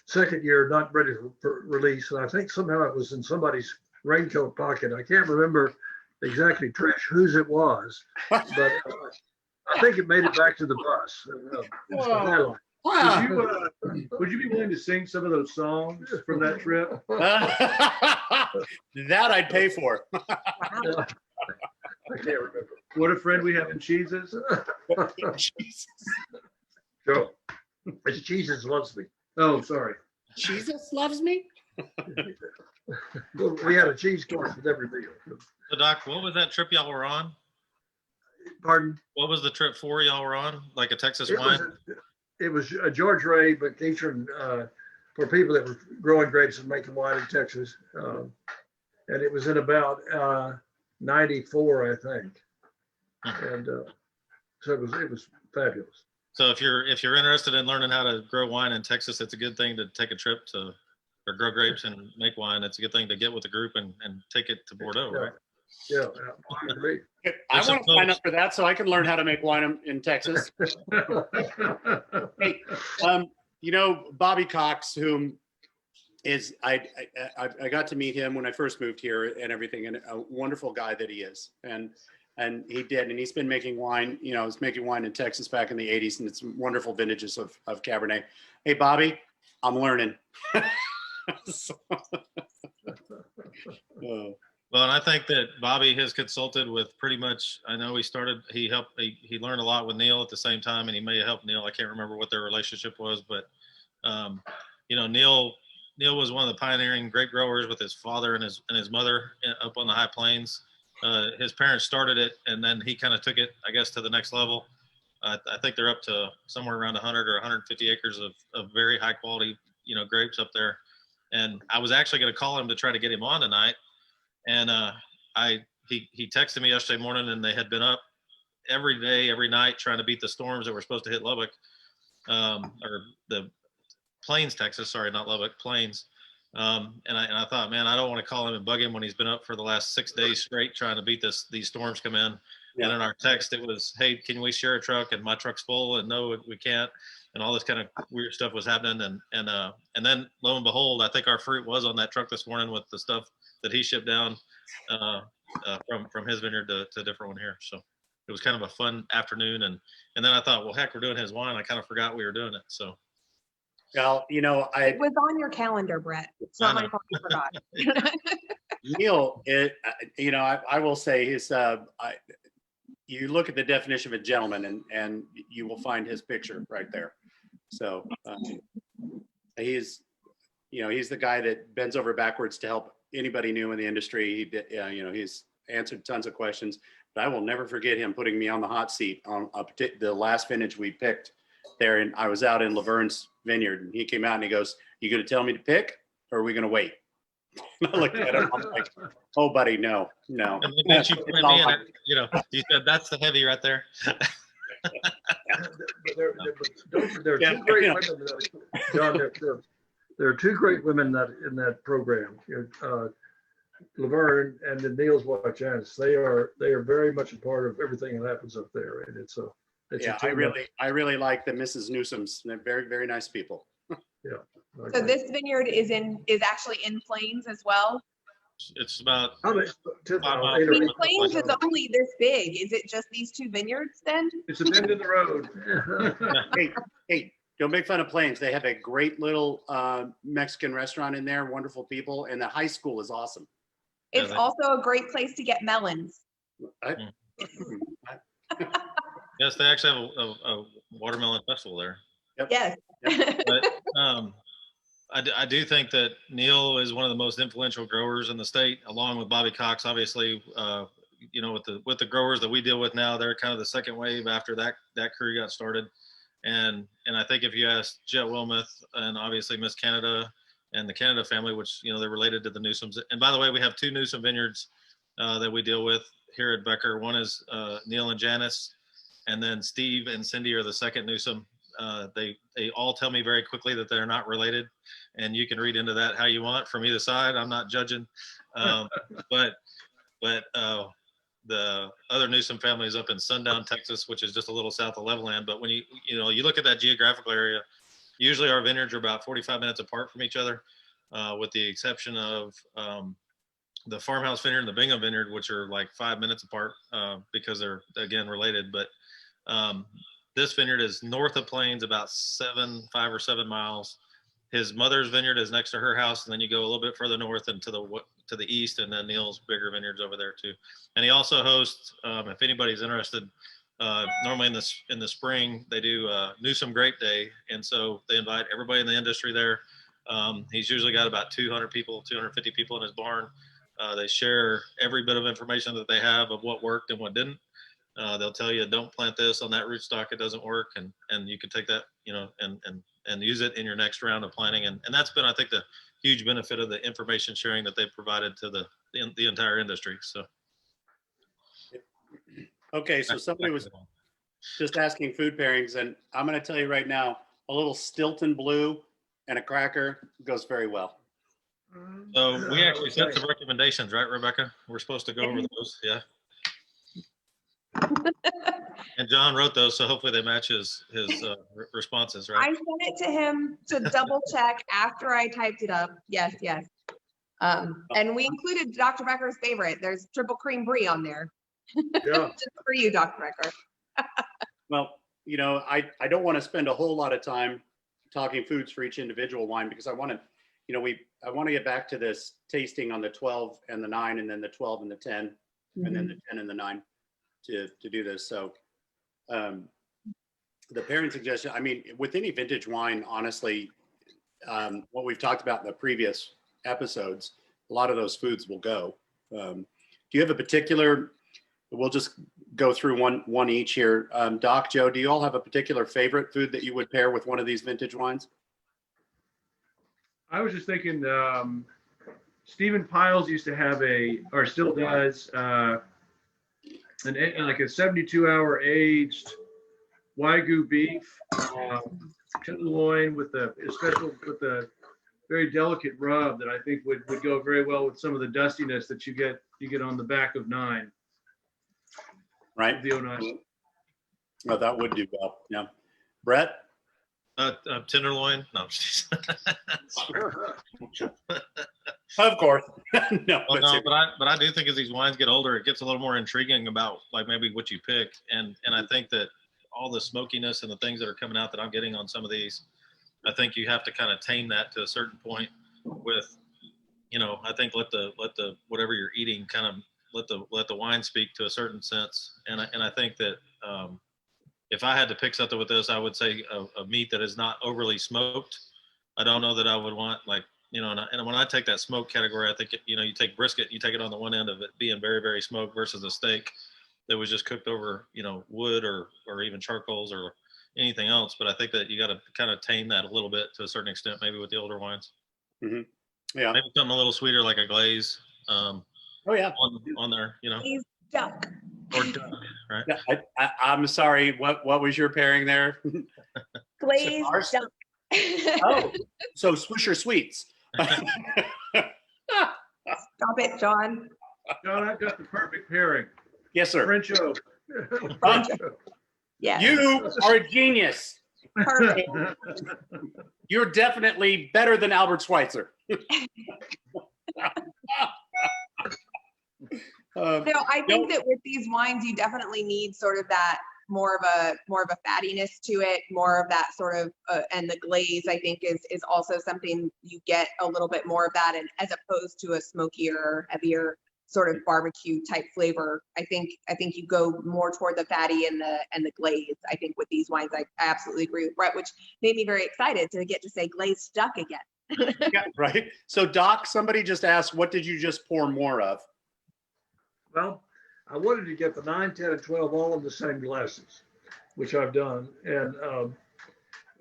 second year, not ready for release. And I think somehow it was in somebody's raincoat pocket. I can't remember exactly, Trish, whose it was, but I think it made it back to the bus. Whoa. Would you be willing to sing some of those songs from that trip? That I'd pay for. I can't remember. What a friend we have in cheeses. Jesus. Joe, it's Jesus loves me. Oh, sorry. Jesus loves me. We had a cheese course with every meal. So, Doc, what was that trip y'all were on? Pardon? What was the trip for y'all were on? Like a Texas wine? It was a George Ray vacation for people that were growing grapes and making wine in Texas. And it was in about 94, I think. And so it was fabulous. So if you're interested in learning how to grow wine in Texas, it's a good thing to take a trip to, or grow grapes and make wine. It's a good thing to get with the group and take it to Bordeaux, right? Yeah, I agree. I want to sign up for that so I can learn how to make wine in Texas. Hey, you know, Bobby Cox, whom is I got to meet him when I first moved here and everything, and a wonderful guy that he is. And he's been making wine, you know, he's making wine in Texas back in the 80s, and it's wonderful vintages of Cabernet. Hey, Bobby, I'm learning. Well, and I think that Bobby has consulted with pretty much, I know he learned a lot with Neil at the same time, and he may have helped Neil. I can't remember what their relationship was, but, you know, Neil was one of the pioneering grape growers with his father and his mother up on the high plains. His parents started it, and then he kind of took it, I guess, to the next level. I think they're up to somewhere around 100 or 150 acres of very high quality, you know, grapes up there. And I was actually going to call him to try to get him on tonight. And he texted me yesterday morning, and they had been up every day, every night, trying to beat the storms that were supposed to hit Lubbock, or the Plains, Texas. Sorry, not Lubbock, Plains. And I thought, man, I don't want to call him and bug him when he's been up for the last 6 days straight trying to beat these storms come in. Yeah. And in our text, it was, hey, can we share a truck? And my truck's full, and no, we can't. And all this kind of weird stuff was happening. And then lo and behold, I think our fruit was on that truck this morning with the stuff that he shipped down from his vineyard to a different one here. So was kind of a fun afternoon. And then I thought, well, heck, we're doing his wine. I kind of forgot we were doing it. So. Well, It was on your calendar, Brett. It's not my fault you forgot. Neil, I will say you look at the definition of a gentleman and you will find his picture right there. So he's the guy that bends over backwards to help anybody new in the industry. He's answered tons of questions, but I will never forget him putting me on the hot seat on the last vintage we picked there. And I was out in Laverne's vineyard, and he came out and he goes, "You going to tell me to pick, or are we going to wait?" I looked at him. I'm like, "Oh, buddy, no." And then you pointed me and, you said, "That's the heavy right there." There are two great women, John. There are two great women in that program. Laverne and then Neil's wife Janice. They are very much a part of everything that happens up there, and it's a I really like the Mrs. Newsoms. They're very, very nice people. Yeah. So this vineyard is actually in Plains as well. It's about. I mean, Plains is only this big. Is it just these two vineyards then? It's a bend in the road. Hey, don't make fun of Plains. They have a great little Mexican restaurant in there. Wonderful people, and the high school is awesome. It's also a great place to get melons. Yes, they actually have a watermelon festival there. Yep. Yes. But I do think that Neil is one of the most influential growers in the state, along with Bobby Cox. Obviously, with the growers that we deal with now, they're kind of the second wave after that crew got started. And I think if you ask Jet Wilmoth and obviously Miss Canada and the Canada family, which they're related to the Newsoms. And by the way, we have two Newsom vineyards that we deal with here at Becker. One is Neil and Janice, and then Steve and Cindy are the second Newsom. They all tell me very quickly that they're not related, and you can read into that how you want from either side. I'm not judging, but the other Newsom family is up in Sundown, Texas, which is just a little south of Levelland. But when you look at that geographical area, usually our vineyards are about 45 minutes apart from each other, with the exception of the Farmhouse Vineyard and the Bingham Vineyard, which are like 5 minutes apart because they're, again, related. But this vineyard is north of Plains, about 5 or 7 miles. His mother's vineyard is next to her house, and then you go a little bit further north and to the east, and then Neil's bigger vineyards over there too. And he also hosts, if anybody's interested, normally in the spring they do Newsom Grape Day, and so they invite everybody in the industry there. He's usually got about 250 people in his barn. They share every bit of information that they have of what worked and what didn't. They'll tell you, don't plant this on that rootstock, it doesn't work, and you can take that, and use it in your next round of planting. And that's been, I think, the huge benefit of the information sharing that they've provided to the entire industry. So. Okay, so somebody was just asking food pairings, and I'm going to tell you right now, a little Stilton Blue and a cracker goes very well. So we actually sent some recommendations, right, Rebecca? We're supposed to go over those, yeah. And John wrote those, so hopefully they match his responses, right? I sent it to him to double check after I typed it up. Yes. And we included Dr. Becker's favorite. There's triple cream brie on there. Yeah. Just for you, Dr. Becker. Well, I don't want to spend a whole lot of time talking foods for each individual wine, because I want to get back to this tasting on the 12 and the 9, and then the 12 and the 10, and then the 10 and the 9 to do this. So the pairing suggestion, I mean, with any vintage wine, honestly, what we've talked about in the previous episodes, a lot of those foods will go. Do you have a particular, we'll just go through one each here. Doc, Joe, do you all have a particular favorite food that you would pair with one of these vintage wines? I was just thinking, Stephen Piles used to have or still does, like a 72-hour aged Wagyu beef tenderloin with a very delicate rub that I think would go very well with some of the dustiness that you get on the back of 9. Right. The 09. Oh, that would do well. Yeah. Brett? Tenderloin? No. Of course. No, Well, but no, but I do think as these wines get older, it gets a little more intriguing about like maybe what you pick, and I think that all the smokiness and the things that are coming out that I'm getting on some of these, I think you have to kind of tame that to a certain point. With, I think let the whatever you're eating kind of let the wine speak to a certain sense, and I think that if I had to pick something with this, I would say a meat that is not overly smoked. I don't know that I would want like. And when I take that smoke category, I think, you take brisket, you take it on the one end of it being very, very smoked versus a steak that was just cooked over, wood or even charcoals or anything else. But I think that you got to kind of tame that a little bit to a certain extent, maybe with the older wines. Mm-hmm. Yeah. Maybe something a little sweeter like a glaze. Oh yeah. On there, Glazed duck. Or duck, right? Yeah, I'm sorry. What was your pairing there? Glazed duck. Oh, so Swisher Sweets. Stop it, John. John, I've got the perfect pairing. Yes, sir. French oak. Yeah. You are a genius. Perfect. You're definitely better than Albert Schweitzer. No, I think that with these wines, you definitely need sort of that more of a fattiness to it, more of that sort of, and the glaze I think is also something you get a little bit more of that, and as opposed to a smokier, heavier sort of barbecue type flavor. I think you go more toward the fatty and the glaze. I think with these wines, I absolutely agree with Bret, which made me very excited to get to say glazed duck again. Yeah, right. So Doc, somebody just asked, what did you just pour more of? Well, I wanted to get the 9, 10, and 12 all in the same glasses, which I've done. And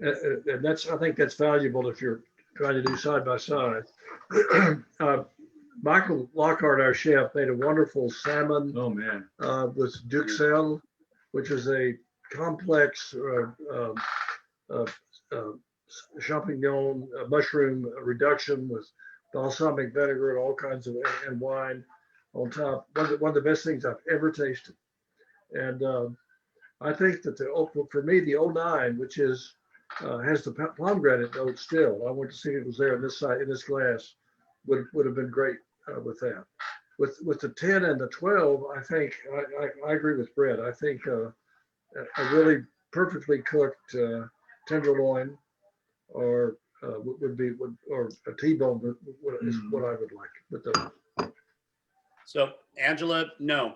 I think that's valuable if you're trying to do side by side. Michael Lockhart, our chef, made a wonderful salmon Oh man. with duxelle, which is a complex champignon mushroom reduction with balsamic vinegar and all kinds of and wine on top. One of the best things I've ever tasted. And I think that for me, the 09, which has the pomegranate note still. I want to see if it was there in this glass. Would have been great with that. With the 10 and the 12, I think I agree with Bret. I think a really perfectly cooked tenderloin or or a T-bone is what I would like with the. So Angela, no,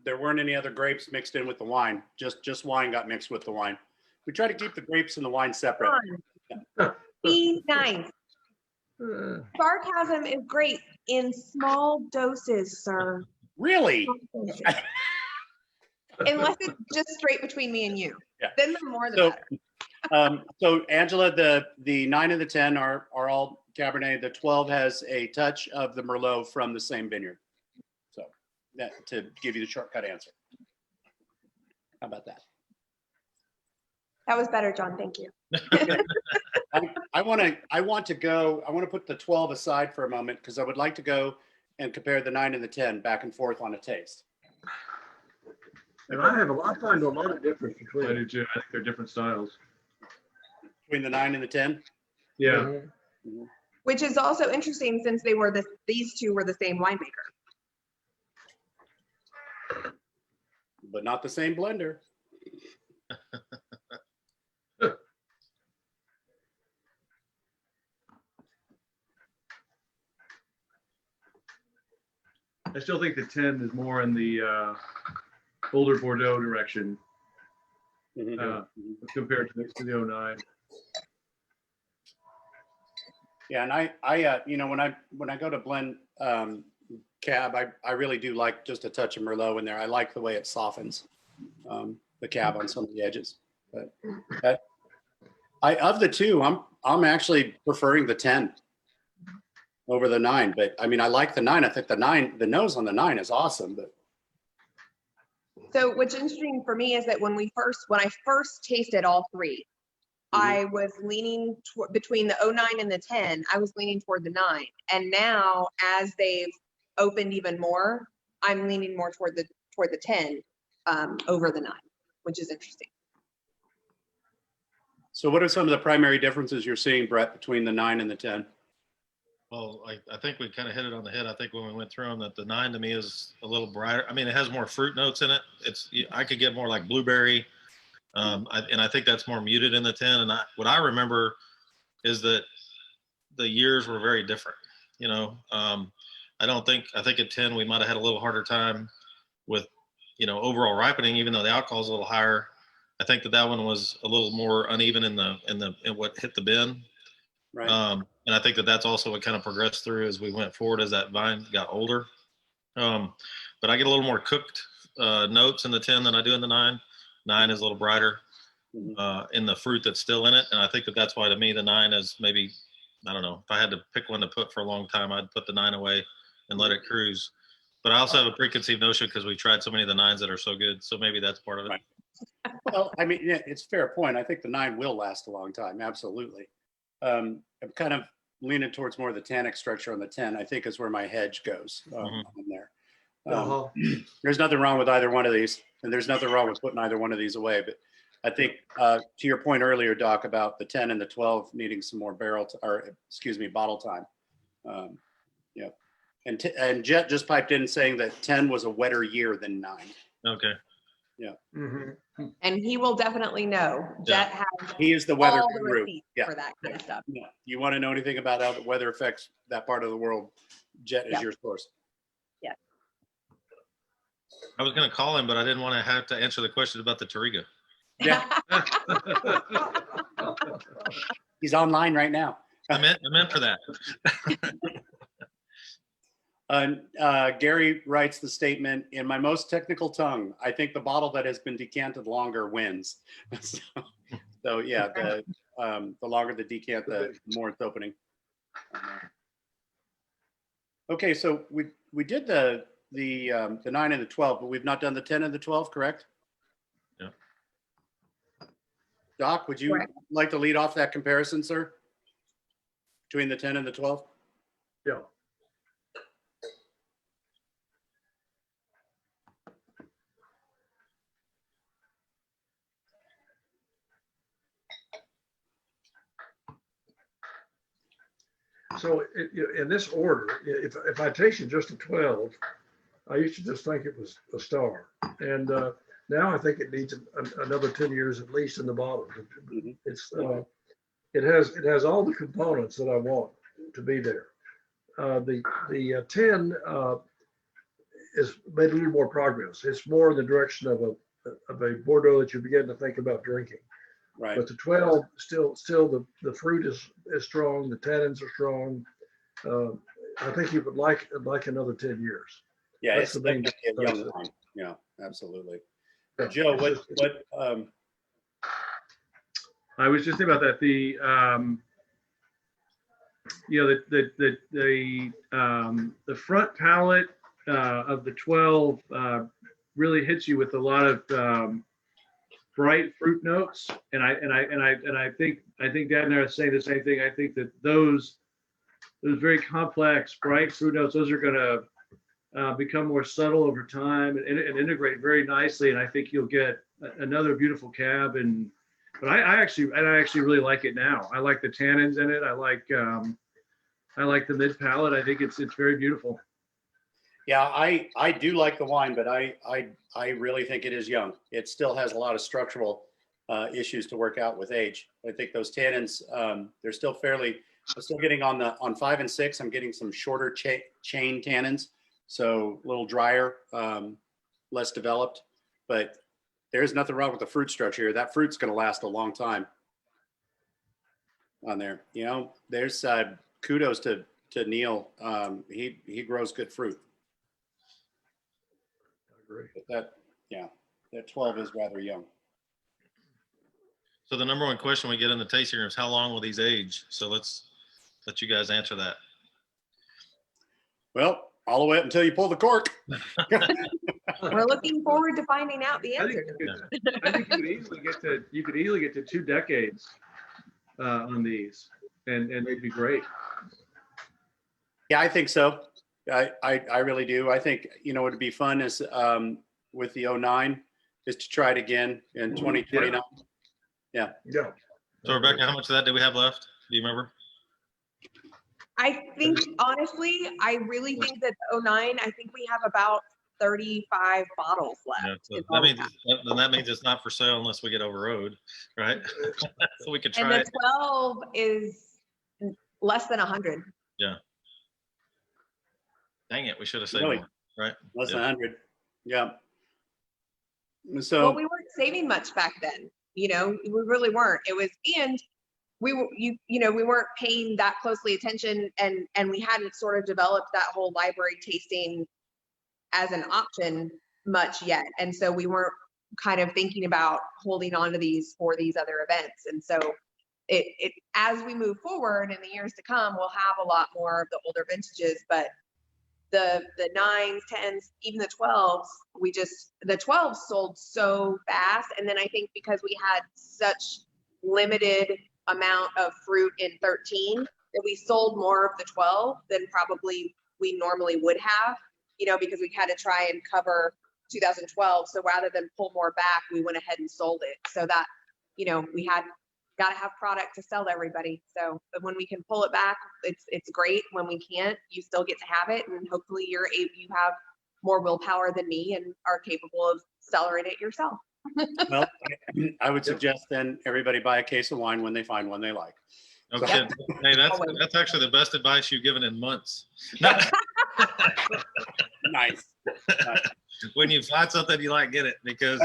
there weren't any other grapes mixed in with the wine. Just wine got mixed with the wine. We try to keep the grapes and the wine separate. Be nice. Sarcasm is great in small doses, sir. Really? Unless it's just straight between me and you. Yeah. Then the more the better. So Angela, the 9 and the 10 are all Cabernet. The 12 has a touch of the Merlot from the same vineyard. So that to give you the shortcut answer. How about that? That was better, John. Thank you. I want to put the 12 aside for a moment because I would like to go and compare the 9 and the 10 back and forth on a taste. And I find a lot of difference I between do too. I think they're different styles. Between the 9 and the 10? Yeah. Mhm. Which is also interesting since these two were the same winemaker. But not the same blender. I still think the 10 is more in the older Bordeaux direction compared to the 09. Yeah, and I when I go to blend cab, I really do like just a touch of Merlot in there. I like the way it softens the cab on some of the edges. But of the two, I'm actually preferring the 10 over the 9. But I mean, I like the 9. I think the nose on the 9 is awesome. But So what's interesting for me is that when I first tasted all three, I was leaning between the 09 and the 10, I was leaning toward the 9. And now as they've opened even more, I'm leaning more toward the 10 over the 9, which is interesting. so what are some of the primary differences you're seeing, Bret, between the 9 and the 10? Well, I think we kind of hit it on the head. I think when we went through them, that the 9 to me is a little brighter. I mean, it has more fruit notes in it. I could get more like blueberry, and I think that's more muted in the 10. And what I remember is that the years were very different. You know, I think at 10 we might have had a little harder time with, overall ripening, even though the alcohol is a little higher. I think that one was a little more uneven in what hit the bin. Right. And I think that's also what kind of progressed through as we went forward as that vine got older. But I get a little more cooked notes in the 10 than I do in the 9. 9 is a little brighter in the fruit that's still in it. And I think that's why to me the 9 is maybe, I don't know, if I had to pick one to put for a long time, I'd put the 9 away and let it cruise. But I also have a preconceived notion because we tried so many of the 9s that are so good. So maybe that's part of it. Right. Well, I mean, yeah, it's a fair point. I think the 9 will last a long time. Absolutely. I'm kind of leaning towards more of the tannic structure on the 10, I think is where my hedge goes on there. There's nothing wrong with either one of these, and there's nothing wrong with putting either one of these away. But I think to your point earlier, Doc, about the 10 and the 12 needing some more bottle time. Yeah. And Jet just piped in saying that 10 was a wetter year than 9. Okay. Yeah. And he will definitely know. Jet has He is the weather all the guru. receipts Yeah. for that kind of stuff. Yeah. You want to know anything about how the weather affects that part of the world, Jet is your source. Yeah. I was going to call him, but I didn't want to have to answer the question about the Tariga. Yeah. He's online right now. I meant for that. Gary writes the statement, in my most technical tongue, I think the bottle that has been decanted longer wins. So yeah, the longer the decant, the more it's opening. Okay, so we did the 9 and the 12, but we've not done the 10 and the 12, correct? Yeah. Doc, would you like to lead off that comparison, sir? Between the 10 and the 12? Yeah. So in this order, if I tasted just a 12, I used to just think it was a star. And now I think it needs another 10 years at least in the bottle. It has all the components that I want to be there. The 10 is made a little more progress. It's more in the direction of a Bordeaux that you begin to think about drinking. Right. But the 12 still the fruit is strong. The tannins are strong. I think you would like another 10 years. Yeah, That's it's the main definitely a young wine. Yeah, absolutely. Joe, what? I was just thinking about that. The front palate of the 12 really hits you with a lot of bright fruit notes, and I think Dad and I are saying the same thing. I think that those very complex bright fruit notes, those are going to become more subtle over time and integrate very nicely. And I think you'll get another beautiful cab. But I actually really like it now. I like the tannins in it. I like the mid palate. I think it's very beautiful. Yeah, I do like the wine, but I really think it is young. It still has a lot of structural issues to work out with age. I think those tannins, they're still I'm still getting on 5 and 6. I'm getting some shorter chain tannins, so a little drier, less developed. But there's nothing wrong with the fruit structure here. That fruit's going to last a long time on there. You know, there's kudos to Neil. He grows good fruit. But that 12 is rather young. So the number one question we get in the tasting room is how long will these age? So let's let you guys answer that. Well, all the way up until you pull the cork. We're looking forward to finding out the I answer. think you could easily get to 2 decades on these, and they'd be great. Yeah, I think so. I really do. I think, what would be fun is with the 09 is to try it again in 2029. Yeah. Yeah. So Rebecca, how much of that do we have left? Do you remember? I think honestly, I really think that the 09, I think we have about 35 bottles Yeah, left. so is all that we means, have. then that means it's not for sale unless we get overrode, right? So we could And try the it. 12 is less than 100. Yeah. Dang it, we should have saved Really? more, right? Less than Yeah. 100. Yeah. Well, So we weren't saving much back then. We really weren't. It was, and we were, we weren't paying that closely attention, and we hadn't sort of developed that whole library tasting as an option much yet. And so we weren't kind of thinking about holding on to these for these other events. And so it as we move forward in the years to come, we'll have a lot more of the older vintages, but the 9s, 10s, even the 12s, the 12s sold so fast. And then I think because we had such limited amount of fruit in 13, that we sold more of the 12 than probably we normally would have, because we had to try and cover 2012. So rather than pull more back, we went ahead and sold it. So that, we had got to have product to sell to everybody. So but when we can pull it back, it's great. When we can't, you still get to have it, and hopefully you have more willpower than me and are capable of cellaring it yourself. well, I would suggest then everybody buy a case of wine when they find one they like. Okay. Hey, that's actually the best advice you've given in months. Nice. When you find something you like, get it, because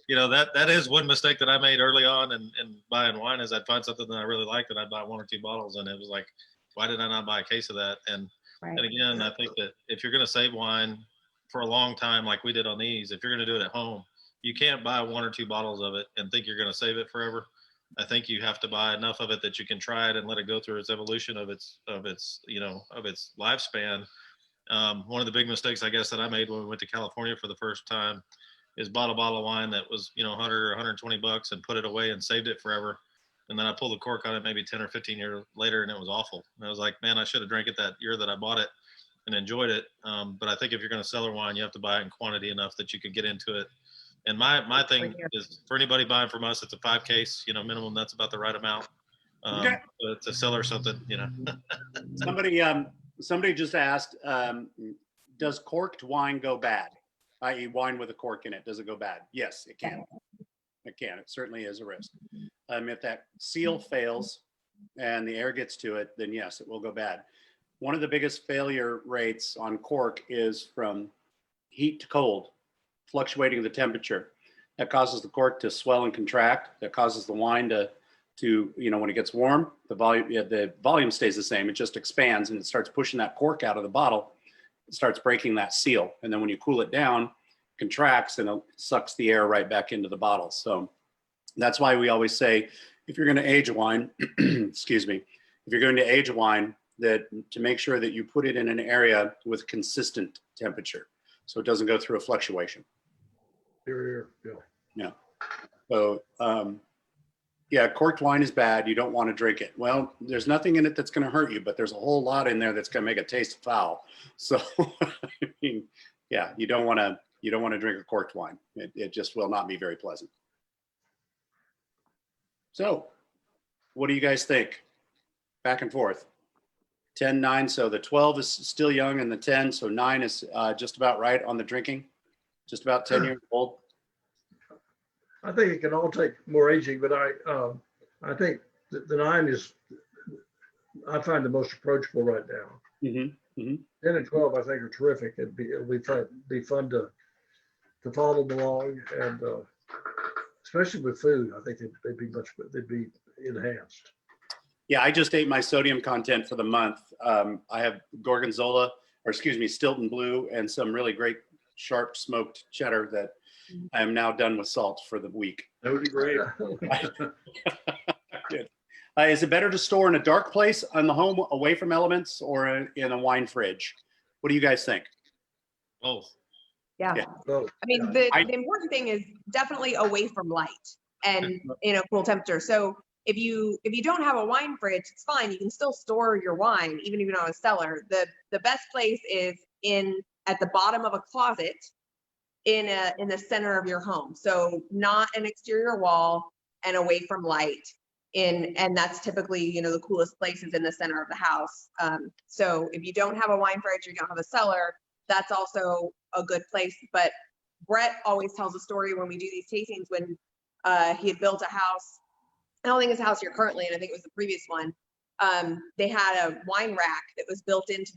that is one mistake that I made early on in buying wine, is I'd find something that I really liked and I'd buy 1 or 2 bottles, and it was like, why did I not buy a case of that? And Right. and again, I think that if you're going to save wine for a long time, like we did on these, if you're going to do it at home, you can't buy 1 or 2 bottles of it and think you're going to save it forever. I think you have to buy enough of it that you can try it and let it go through its evolution of its lifespan. One of the big mistakes, I guess, that I made when we went to California for the first time is bought a bottle of wine that was, 100 or 120 bucks and put it away and saved it forever. And then I pulled the cork on it maybe 10 or 15 years later, and it was awful. And I was like, man, I should have drank it that year that I bought it and enjoyed it. But I think if you're going to cellar wine, you have to buy it in quantity enough that you can get into it. And my thing is, for anybody buying from us, it's a 5 case, minimum. That's about the right amount to cellar something, Somebody just asked, does corked wine go bad? I.e. wine with a cork in it, does it go bad? Yes, it can. It can. It certainly is a risk. If that seal fails and the air gets to it, then yes, it will go bad. One of the biggest failure rates on cork is from heat to cold, fluctuating the temperature. That causes the cork to swell and contract. That causes the wine to when it gets warm, the volume stays the same. It just expands and it starts pushing that cork out of the bottle. It starts breaking that seal. And then when you cool it down, it contracts and it sucks the air right back into the bottle. So that's why we always say, if you're going to age a wine, excuse me, if you're going to age a wine, that to make sure that you put it in an area with consistent temperature, so it doesn't go through a fluctuation. Here. Yeah. So, yeah, corked wine is bad. You don't want to drink it. Well, there's nothing in it that's going to hurt you, but there's a whole lot in there that's going to make it taste foul. So, I mean, yeah, you don't want to drink a corked wine. It just will not be very pleasant. So, what do you guys think? Back and forth. 10, 9. So the 12 is still young, and the 10. So 9 is just about right on the drinking. Just about 10 years old. I think it can all take more aging, but I think the 9 is, I find the most approachable right now. Mm-hmm. Mm-hmm. 10 and 12, I think, are terrific. It'll be fun to follow them along, and especially with food, I think they'd be enhanced. Yeah, I just ate my sodium content for the month. I have Gorgonzola, or excuse me, Stilton Blue, and some really great sharp smoked cheddar that I am now done with salt for the week. That would be great. Is it better to store in a dark place on the home, away from elements, or in a wine fridge? What do you guys think? Both. Yeah. So, I mean, the important thing is definitely away from light and in a cool temperature. So if you don't have a wine fridge, it's fine. You can still store your wine, even if you don't have a cellar. The best place is at the bottom of a closet in the center of your home. So not an exterior wall and away from light and that's typically, you know, the coolest places in the center of the house. So if you don't have a wine fridge or you don't have a cellar, that's also a good place. But Bret always tells a story when we do these tastings when he had built a house. I don't think it's the house you're currently in. I think it was the previous one. They had a wine rack that was built into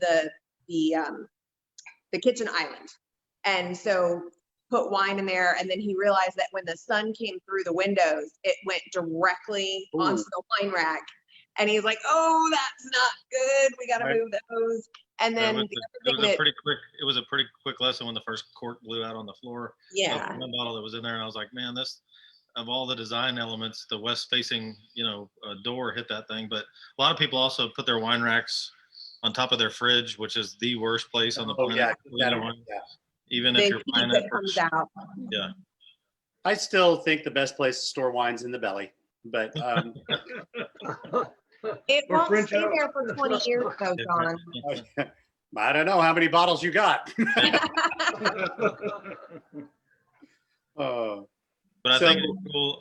the kitchen island. And so put wine in there, and then he realized that when the sun came through the windows, it went directly onto the wine rack. And he's like, "Oh, that's not good. We got to move those." And then it was a pretty quick lesson when the first cork blew out on the floor. Yeah. One bottle that was in there, and I was like, man, this, of all the design elements, the west facing, you know, door hit that thing. But a lot of people also put their wine racks on top of their fridge, which is the worst place on the planet. Even if you're buying it, comes out. Yeah. I still think the best place to store wine's in the belly, but It Or won't French stay house. there for 20 years though, John. I don't know how many bottles you got. But I So- think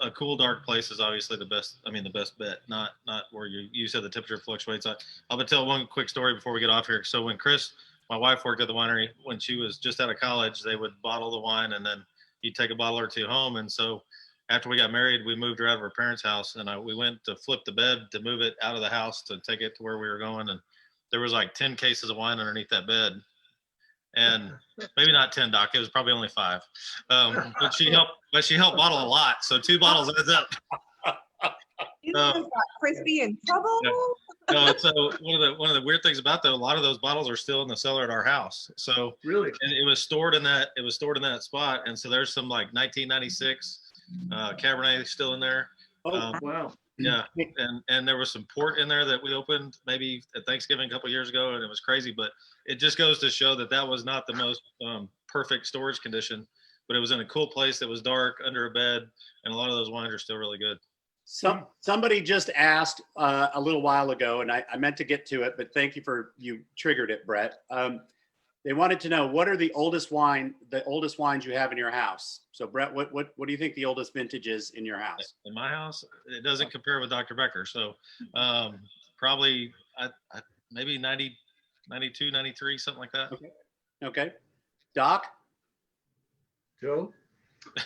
a cool dark place is obviously the best. I mean, the best bet. Not where you said the temperature fluctuates. I'll tell one quick story before we get off here. So when Chris, my wife, worked at the winery, when she was just out of college, they would bottle the wine and then you'd take a bottle or two home. And so after we got married, we moved her out of her parents' house, and we went to flip the bed to move it out of the house to take it to where we were going. And there was like 10 cases of wine underneath that bed. And maybe not 10, Doc. It was probably only 5. But she helped bottle a lot. So 2 bottles adds up. You got Crispy in trouble. No, so one of the weird things about that, a lot of those bottles are still in the cellar at our house. So Really? and it was stored in that spot. And so there's some like 1996 Cabernet still in there. Wow. Yeah, and there was some port in there that we opened maybe at Thanksgiving a couple years ago, and it was crazy. But it just goes to show that was not the most perfect storage condition, but it was in a cool place that was dark under a bed, and a lot of those wines are still really good. Somebody just asked a little while ago, and I meant to get to it, but thank you you triggered it, Bret. They wanted to know, what are the oldest wines you have in your house? So Bret, what do you think the oldest vintage is in your house? In my house, it doesn't compare with Dr. Becker. So probably maybe 90, 92, 93, something like that. Okay. Doc? Joe?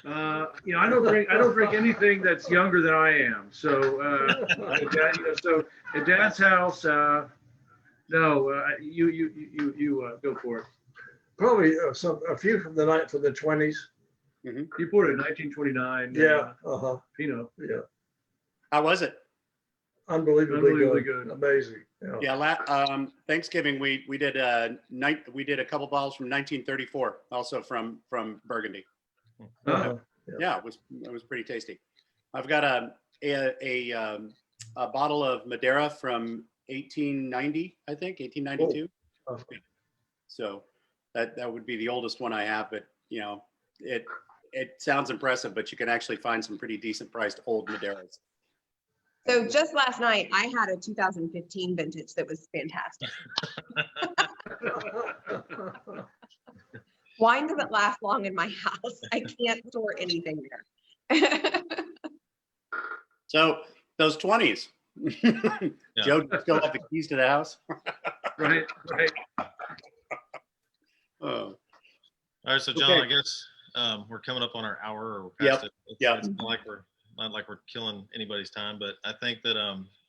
You know, I don't drink anything that's younger than I am. So, so at Dad's house, no, you go for it. Probably a few from the 20s. You poured it in 1929. Yeah. Pinot. Yeah. How was it? Unbelievably good. Amazing. Yeah. Thanksgiving we did a couple bottles from 1934, also from Burgundy. Yeah, it was pretty tasty. I've got a bottle of Madeira from 1890, I think 1892. Oh. So that would be the oldest one I have, but you know, it sounds impressive, but you can actually find some pretty decent priced old Madeiras. So just last night, I had a 2015 vintage that was fantastic. Wine doesn't last long in my house. I can't store anything there. So those 20s. Joe, still have the keys to the house? Right. Oh. All right, so John, Okay. I guess we're coming up on our hour, or we're past it. It's not like we're killing anybody's time, but I think that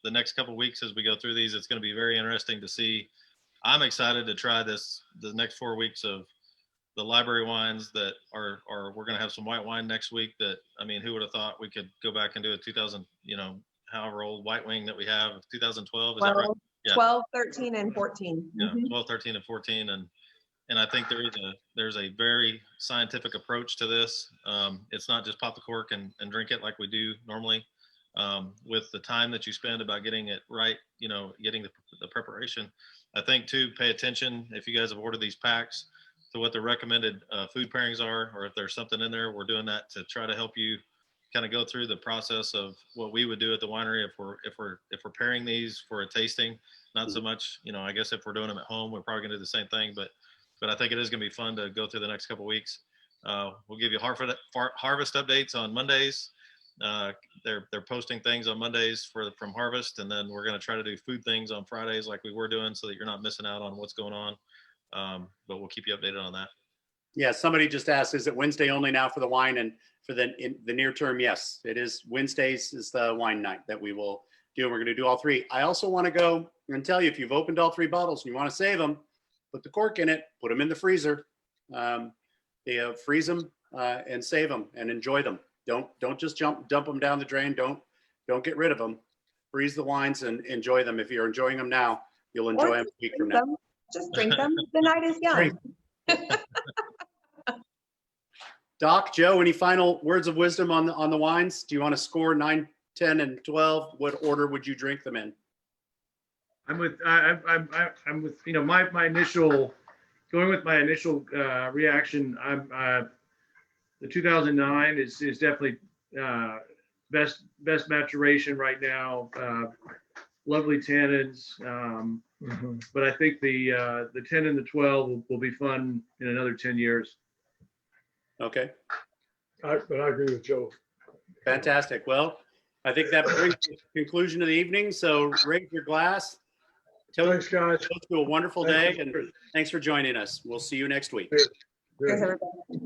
the next couple of weeks as we go through these, it's going to be very interesting to see. I'm excited to try the next 4 weeks of the library wines that are we're going to have some white wine next week that, I mean, who would have thought we could go back and do a 2000, however old white wing that we have, 2012, is that right? Yeah. 12, 13, and 14. Yeah, 12, 13, and 14. And I think there's a very scientific approach to this. It's not just pop the cork and drink it like we do normally. With the time that you spend about getting it right, getting the preparation. I think too, pay attention if you guys have ordered these packs to what the recommended food pairings are, or if there's something in there. We're doing that to try to help you kind of go through the process of what we would do at the winery if we're pairing these for a tasting. Not so much, I guess if we're doing them at home, we're probably gonna do the same thing, but I think it is gonna be fun to go through the next couple of weeks. We'll give you harvest updates on Mondays. They're posting things on Mondays from harvest, and then we're going to try to do food things on Fridays like we were doing, so that you're not missing out on what's going on. But we'll keep you updated on that. Yeah, somebody just asked, is it Wednesday only now for the wine? And for the near term, yes, it is. Wednesdays is the wine night that we will do. We're going to do all three. I also want to go and tell you, if you've opened all three bottles and you want to save them, put the cork in it, put them in the freezer, freeze them and save them and enjoy them. Don't just dump them down the drain. Don't get rid of them. Freeze the wines and enjoy them. If you're enjoying them now, you'll enjoy them a week from now. Just drink them. The night is young. Doc, Joe, any final words of wisdom on the wines? Do you want to score 9, 10, and 12? What order would you drink them in? I'm with my initial reaction. The 2009 is definitely best maturation right now. Lovely tannins, but I think the 10 and the 12 will be fun in another 10 years. Okay. But I agree with Joe. Fantastic. Well, I think that brings the conclusion of the evening. So raise your glass. Thanks, guys. To a wonderul day, and thanks for joining us. We'll see you next week. Cheers. Cheers, everybody.